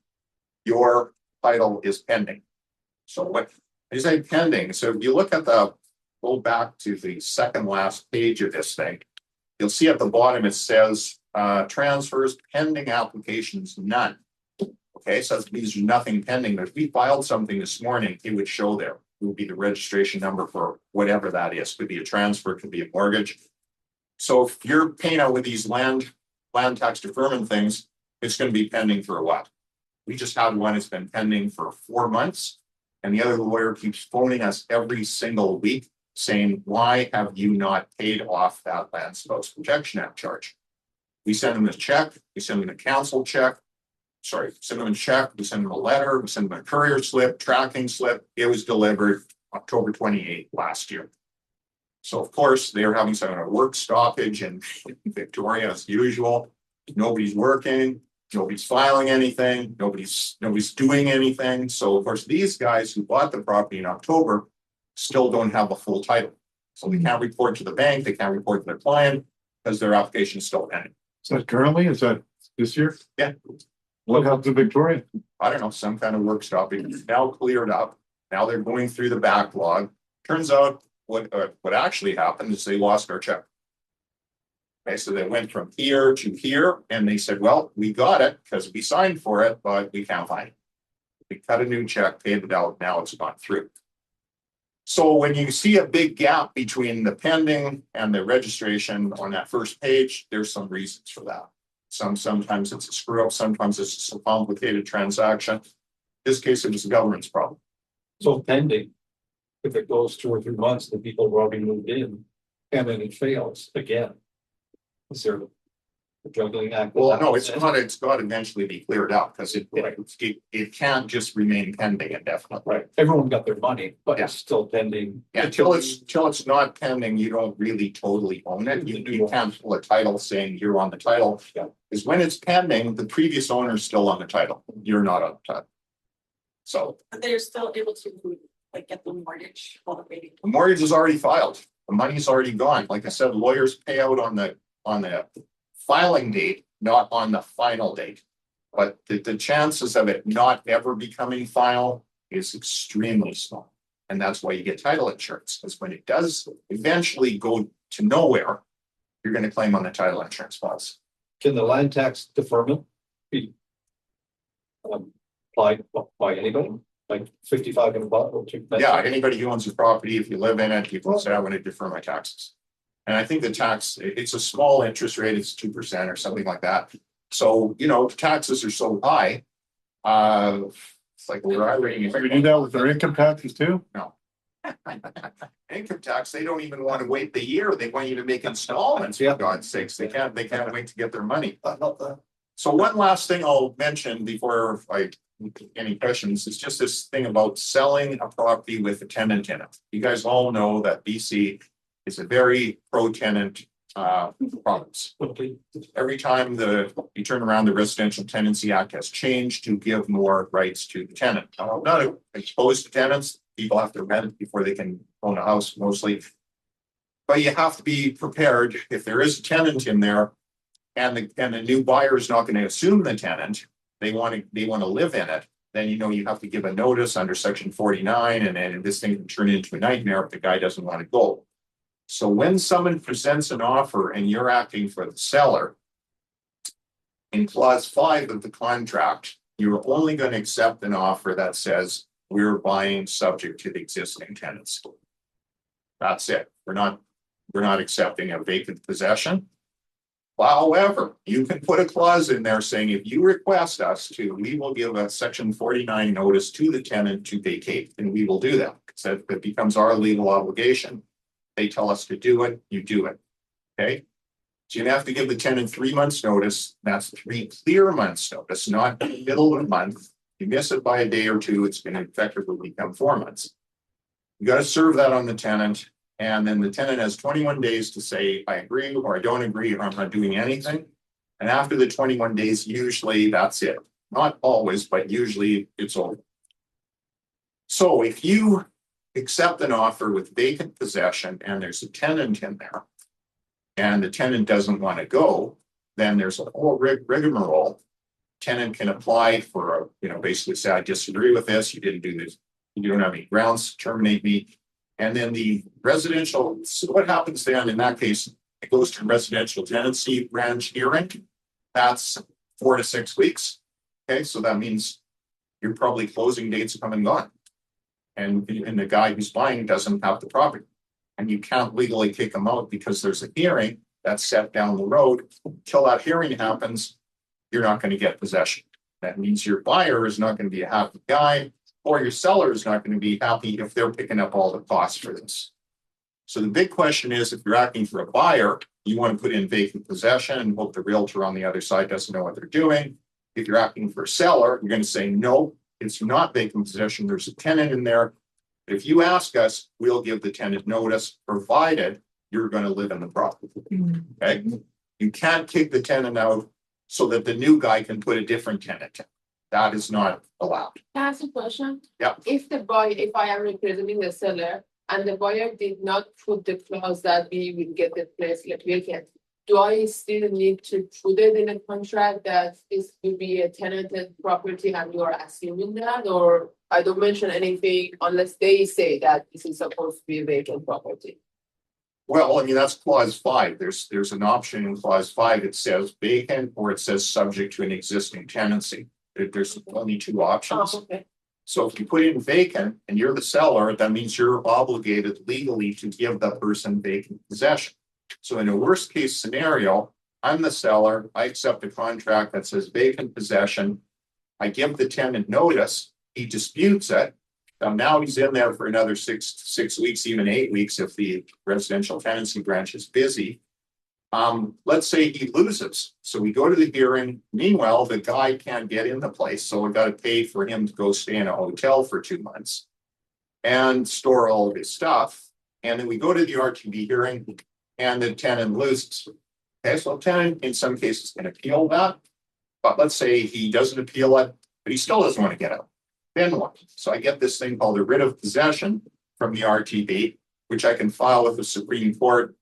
your title is pending. So what I say pending. So if you look at go back to the second last page of this thing, you'll see at the bottom it says transfers pending applications none. Okay, so that means there's nothing pending. But if we filed something this morning, it would show there. It would be the registration number for whatever that is. Could be a transfer, could be a mortgage. So if you're paying out with these land tax deferment things, it's going to be pending for a while. We just had one that's been pending for 4 months, and the other lawyer keeps phoning us every single week saying, why have you not paid off that Land Spouse Protection Act charge? We send them a check, we send them a council check. Sorry, send them a check, we send them a letter, we send them a courier slip, tracking slip. It was delivered October 28th last year. So of course, they're having some kind of work stoppage in Victoria as usual. Nobody's working, nobody's filing anything, nobody's doing anything. So of course, these guys who bought the property in October still don't have a full title. So they can't report to the bank, they can't report to their client because their application is still pending. Is that currently, is that this year? Yeah. What happened to Victoria? I don't know, some kind of work stoppage. It's now cleared up. Now they're going through the backlog. Turns out what actually happened is they lost our check. Okay, so they went from here to here and they said, well, we got it because we signed for it, but we can't find it. We cut a new check, paid it out, now it's gone through. So when you see a big gap between the pending and the registration on that first page, there's some reasons for that. Sometimes it's a screw up, sometimes it's just a complicated transaction. In this case, it was the government's problem. So pending, if it goes 2 or 3 months, the people have already moved in, and then it fails again. Is there a juggling act? Well, no, it's got to eventually be cleared up because it can't just remain pending indefinitely. Right, everyone got their money, but Yeah. it's still pending. Yeah, until it's not pending, you don't really totally own it. You can't pull a title saying you're on the title. Yeah. Because when it's pending, the previous owner is still on the title. You're not on the title. So But they're still able to like get the mortgage while they're waiting. the mortgage is already filed. The money's already gone. Like I said, lawyers pay out on the filing date, not on the final date. But the chances of it not ever becoming final is extremely small. And that's why you get title insurance, because when it does eventually go to nowhere, you're going to claim on the title insurance policy. Can the land tax deferment be applied by anybody, like 55 and above? Or Yeah, anybody who owns a property, if you live in it, you can say, I want to defer my taxes. And I think the tax, it's a small interest rate, it's 2% or something like that. So, you know, taxes are so high. It's like where I We do that with our income taxes too? No. Income tax, they don't even want to wait the year. They want you to make installments, for God's sakes. They can't wait to get their money. So one last thing I'll mention before I any questions is just this thing about selling a property with a tenant in it. You guys all know that BC is a very pro-tenant province. Every time you turn around, the Residential Tenancy Act has changed to give more rights to the tenant. I'm not opposed to tenants. People have to rent before they can own a house mostly. But you have to be prepared if there is a tenant in there and the new buyer is not going to assume the tenant, they want to live in it, then you know you have to give a notice under section 49 and then this thing can turn into a nightmare if the guy doesn't want to go. So when someone presents an offer and you're acting for the seller, in clause 5 of the contract, you're only going to accept an offer that says we're buying subject to the existing tenants. That's it. We're not accepting a vacant possession. However, you can put a clause in there saying if you request us to, we will give a section 49 notice to the tenant to vacate, and we will do that because it becomes our legal obligation. They tell us to do it, you do it. Okay. So you have to give the tenant 3 months notice. That's 3 clear months notice, not the middle of the month. You miss it by a day or two, it's going to effectively become 4 months. You got to serve that on the tenant. And then the tenant has 21 days to say, I agree or I don't agree, or I'm not doing anything. And after the 21 days, usually that's it. Not always, but usually it's over. So if you accept an offer with vacant possession and there's a tenant in there and the tenant doesn't want to go, then there's a whole rigmarole. Tenant can apply for, basically say, I disagree with this. You didn't do this. You don't have any grounds to terminate me. And then the residential, so what happens then in that case, it goes to residential tenancy branch hearing. That's 4 to 6 weeks. Okay, so that means your probably closing dates come and gone. And the guy who's buying doesn't have the property. And you can't legally kick them out because there's a hearing that's set down the road. Until that hearing happens, you're not going to get possession. That means your buyer is not going to be a happy guy, or your seller is not going to be happy if they're picking up all the costs for this. So the big question is, if you're acting for a buyer, you want to put in vacant possession and hope the realtor on the other side doesn't know what they're doing. If you're acting for a seller, you're going to say, no, it's not vacant possession. There's a tenant in there. If you ask us, we'll give the tenant notice, provided you're going to live in the property. Okay? You can't kick the tenant out so that the new guy can put a different tenant in. That is not allowed. Can I ask a question? Yeah. If I am representing the seller and the buyer did not put the clause that we will get the place vacant, do I still need to put it in a contract that this will be a tenanted property and you are assuming that? Or I don't mention anything unless they say that this is supposed to be a vacant property? Well, I mean, that's clause 5. There's an option in clause 5. It says vacant or it says subject to an existing tenancy. There's only 2 options. Oh, okay. So if you put in vacant and you're the seller, that means you're obligated legally to give that person vacant possession. So in a worst case scenario, I'm the seller, I accept a contract that says vacant possession. I give the tenant notice, he disputes it. Now he's in there for another six weeks, even 8 weeks if the residential tenancy branch is busy. Let's say he loses. So we go to the hearing. Meanwhile, the guy can't get in the place. So we've got to pay for him to go stay in a hotel for 2 months and store all of his stuff. And then we go to the RTB hearing and the tenant loses. Okay, so the tenant in some cases can appeal that. But let's say he doesn't appeal it, but he still doesn't want to get out. Then what? So I get this thing called a writ of possession from the RTB, which I can file with the Supreme Court.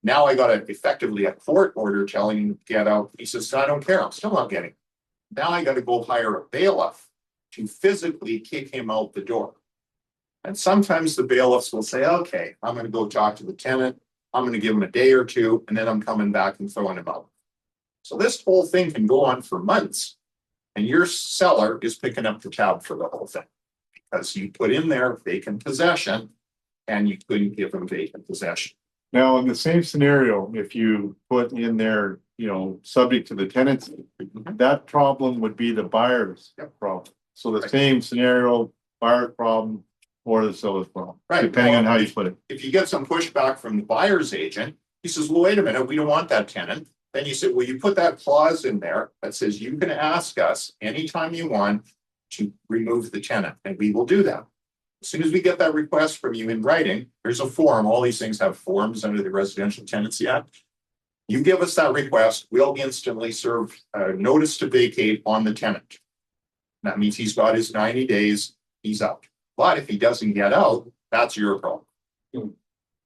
Now I got effectively a court order telling him to get out. He says, I don't care. I'm still not getting. Now I got to go hire a bailiff to physically kick him out the door. And sometimes the bailiffs will say, okay, I'm going to go talk to the tenant. I'm going to give him a day or 2, and then I'm coming back and throwing him out. So this whole thing can go on for months. And your seller is picking up the tab for the whole thing because you put in there vacant possession and you couldn't give them vacant possession. Now, in the same scenario, if you put in there, subject to the tenancy, that problem would be the buyer's problem. So the same scenario, buyer's problem or the seller's problem, right? Depending on how you put it. If you get some pushback from the buyer's agent, he says, well, wait a minute, we don't want that tenant. Then you say, well, you put that clause in there that says you can ask us anytime you want to remove the tenant, and we will do that. As soon as we get that request from you in writing, there's a form. All these things have forms under the Residential Tenancy Act. You give us that request, we'll instantly serve a notice to vacate on the tenant. That means he's got his 90 days, he's out. But if he doesn't get out, that's your problem.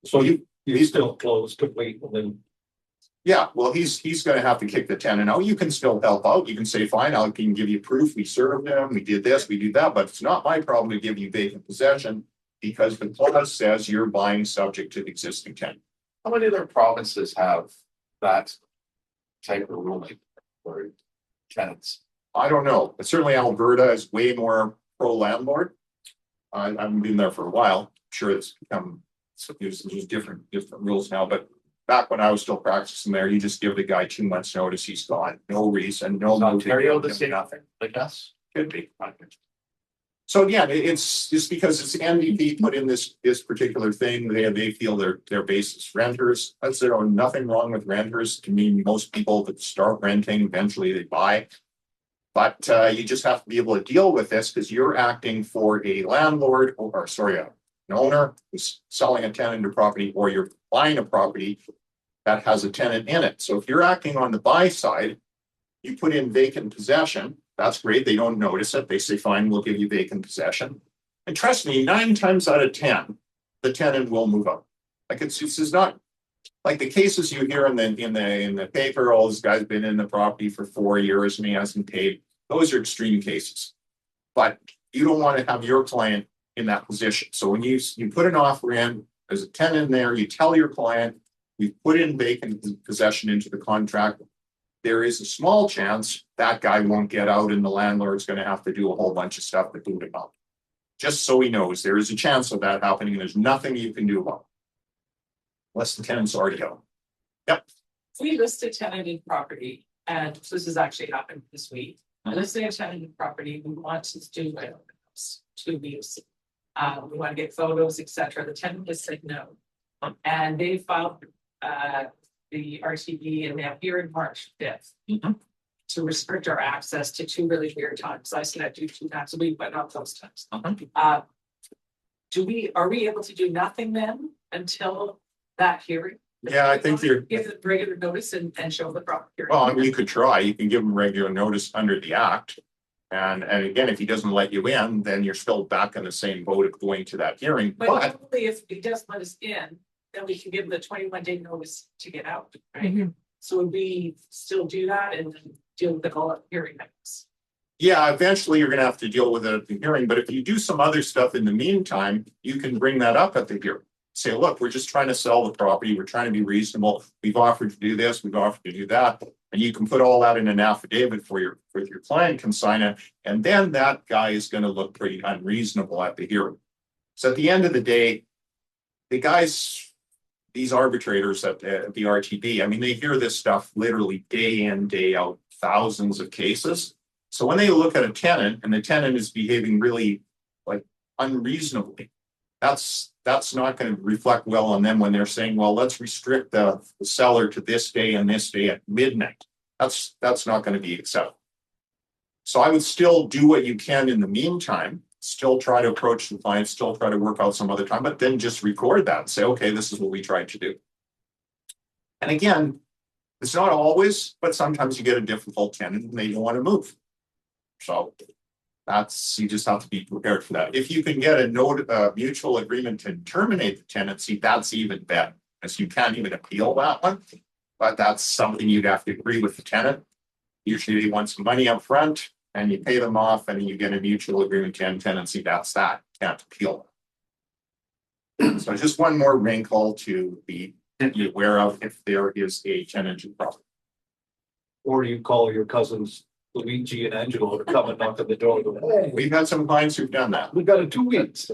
So you still close complete and then. Yeah, well, he's going to have to kick the tenant out. You can still help out. You can say, fine, I can give you proof. We served him. We did this, we do that, but it's not my problem to give you vacant possession because the clause says you're buying subject to the existing tenant. How many other provinces have that type of ruling for tenants? I don't know, but certainly Alberta is way more pro landlord. I haven't been there for a while. I'm sure it's become there's different rules now, but back when I was still practicing there, you just give the guy 2 months notice, he's gone. No reason, no. Ontario the same, nothing like us? Could be. So yeah, it's just because it's NDP put in this particular thing. They feel their basis renters. That's nothing wrong with renters. To me, most people that start renting eventually they buy. But you just have to be able to deal with this because you're acting for a landlord or sorry, an owner who's selling a tenant or property, or you're buying a property that has a tenant in it. So if you're acting on the buy side, you put in vacant possession. That's great. They don't notice it. They say, fine, we'll give you vacant possession. And trust me, 9 times out of 10, the tenant will move out. Like this is not like the cases you hear in the paper. Oh, this guy's been in the property for 4 years and he hasn't paid. Those are extreme cases. But you don't want to have your client in that position. So when you put an offer in, there's a tenant in there, you tell your client, you put in vacant possession into the contract, there is a small chance that guy won't get out and the landlord's going to have to do a whole bunch of stuff to boot him out. Just so he knows there is a chance of that happening and there's nothing you can do about it. Unless the tenant's already out. Yep. We listed tenanted property, and this has actually happened this week. Listing a tenanted property, we want to do to use. We want to get photos, etc. The tenant has said no. And they filed the RTB and they have here in March 5th. To restrict our access to 2 really weird times. I said I do 2 times a week, but not those times. Are we able to do nothing then until that hearing? Yeah, I think you're, Give them regular notice and show the proper hearing. well, I mean, you could try, you can give him regular notice under the act. And again, if he doesn't let you in, then you're still back in the same boat of going to that hearing, But but hopefully if he does let us in, then we can give him the 21-day notice to get out, right? So would we still do that and then deal with the call-up hearing items? yeah, eventually you're gonna have to deal with it at the hearing, but if you do some other stuff in the meantime, you can bring that up at the hearing. Say, look, we're just trying to sell the property, we're trying to be reasonable, we've offered to do this, we've offered to do that. And you can put all that in an affidavit for your client can sign it, and then that guy is gonna look pretty unreasonable at the hearing. So at the end of the day, the guys, these arbitrators at the RTB, I mean, they hear this stuff literally day in, day out, thousands of cases. So when they look at a tenant and the tenant is behaving really like unreasonably, that's not going to reflect well on them when they're saying, well, let's restrict the seller to this day and this day at midnight. That's not going to be acceptable. So I would still do what you can in the meantime, still try to approach the client, still try to work out some other time, but then just record that and say, okay, this is what we tried to do. And again, it's not always, but sometimes you get a difficult tenant and they don't want to move. So you just have to be prepared for that. If you can get a mutual agreement to terminate the tenancy, that's even better, because you can't even appeal that one. But that's something you'd have to agree with the tenant. Usually they want some money up front and you pay them off and you get a mutual agreement to end tenancy. That's that. Can't appeal. So just one more wrinkle to be aware of if there is a tenanted property. Or you call your cousins Luigi and Angelo to come and knock on the door and go, hey, We've had some clients who've done that. we've got it 2 weeks.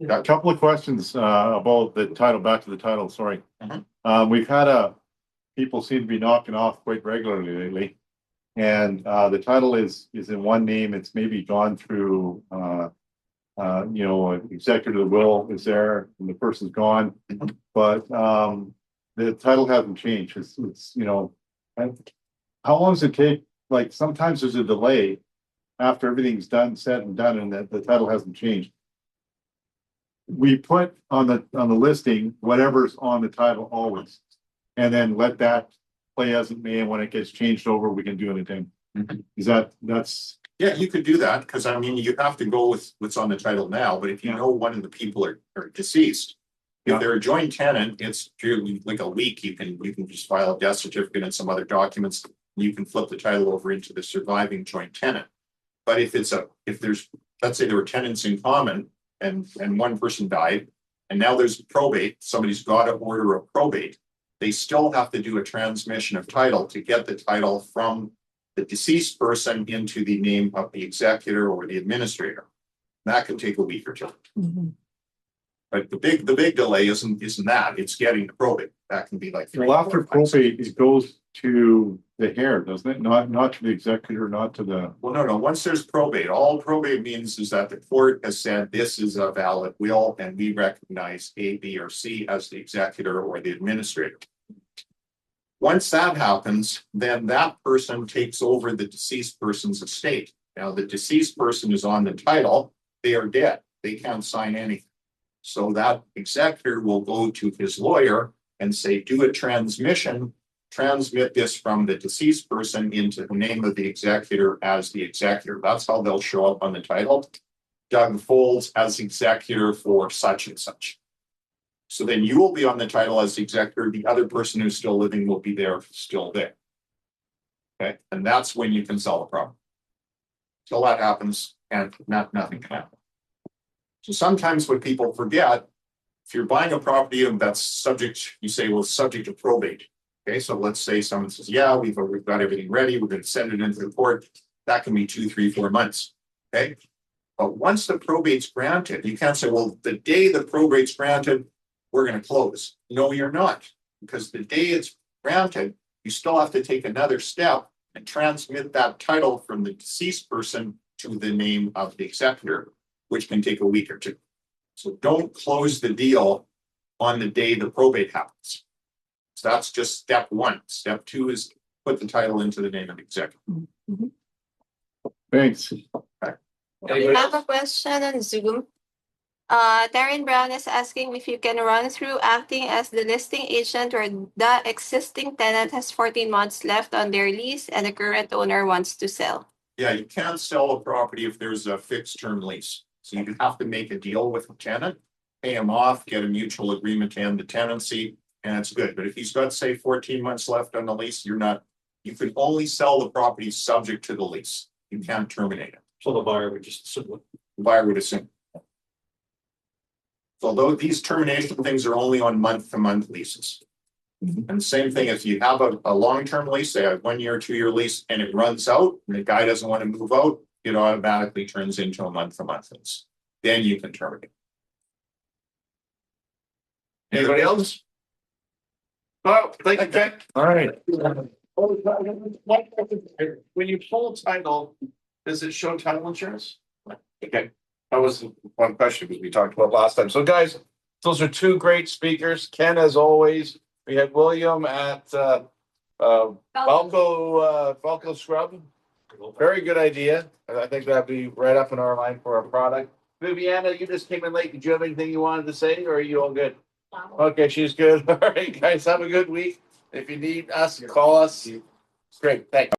A couple of questions about the title, back to the title, sorry. We've had people seem to be knocking off quite regularly lately. And the title is in one name, it's maybe gone through executive will is there and the person's gone. But the title hasn't changed. It's how long does it take? Like sometimes there's a delay after everything's said and done, and the title hasn't changed. We put on the listing whatever's on the title always, and then let that play as it may. And when it gets changed over, we can do it again. Is that's Yeah, you could do that, because I mean, you have to go with what's on the title now, but if you know one of the people are deceased, if they're a joint tenant, it's purely like a week. You can just file a death certificate and some other documents. You can flip the title over into the surviving joint tenant. But if there's, let's say there were tenants in common and one person died, and now there's probate, somebody's got to order a probate, they still have to do a transmission of title to get the title from the deceased person into the name of the executor or the administrator. That can take a week or two. But the big delay isn't that, it's getting the probate. That can be like 3, well, after 4, 5, 6 probate, weeks. it goes to the heir, doesn't it? Not to the executor, not to the. Well, no. Once there's probate, all probate means is that the court has said this is a valid will, and we recognize A, B, or C as the executor or the administrator. Once that happens, then that person takes over the deceased person's estate. Now, the deceased person is on the title, they are dead, they can't sign anything. So that executor will go to his lawyer and say, do a transmission, transmit this from the deceased person into the name of the executor as the executor. That's how they'll show up on the title. Doug Folds as executor for such and such. So then you will be on the title as the executor. The other person who's still living will be there, still there. Okay, and that's when you can sell the property. Till that happens, and nothing can happen. So sometimes what people forget, if you're buying a property and that's subject, you say, well, subject to probate. Okay, so let's say someone says, yeah, we've got everything ready, we're going to send it into the court. That can be 2, 3, 4 months. Okay, but once the probate's granted, you can't say, well, the day the probate's granted, we're going to close. No, you're not, because the day it's granted, you still have to take another step and transmit that title from the deceased person to the name of the executor, which can take a week or two. So don't close the deal on the day the probate happens. So that's just step one. Step two is put the title into the name of the executor. Thanks. We have a question on Zoom. Darren Brown is asking if you can run through acting as the listing agent where the existing tenant has 14 months left on their lease and the current owner wants to sell. Yeah, you can't sell a property if there's a fixed term lease. So you have to make a deal with the tenant, pay him off, get a mutual agreement to end the tenancy, and it's good. But if he's got, say, 14 months left on the lease, you can only sell the property subject to the lease. You can't terminate it. So the buyer would just assume it. The buyer would assume. So although these termination things are only on month-to-month leases. And same thing, if you have a long-term lease, say a 1 year, 2 year lease, and it runs out, and the guy doesn't want to move out, it automatically turns into a month-to-month lease. Then you can terminate. Anybody else? Well, thank you, Ken. All right. When you pull title, does it show title insurance? Okay, that was one question because we talked about last time. So guys, those are two great speakers. Ken, as always, we had William at BalcoScrubs. Very good idea. And I think that'd be right up in our line for our product. Viviana, you just came in late. Did you have anything you wanted to say or are you all good? Okay, she's good. All right, guys, have a good week. If you need us, call us. Great, thanks.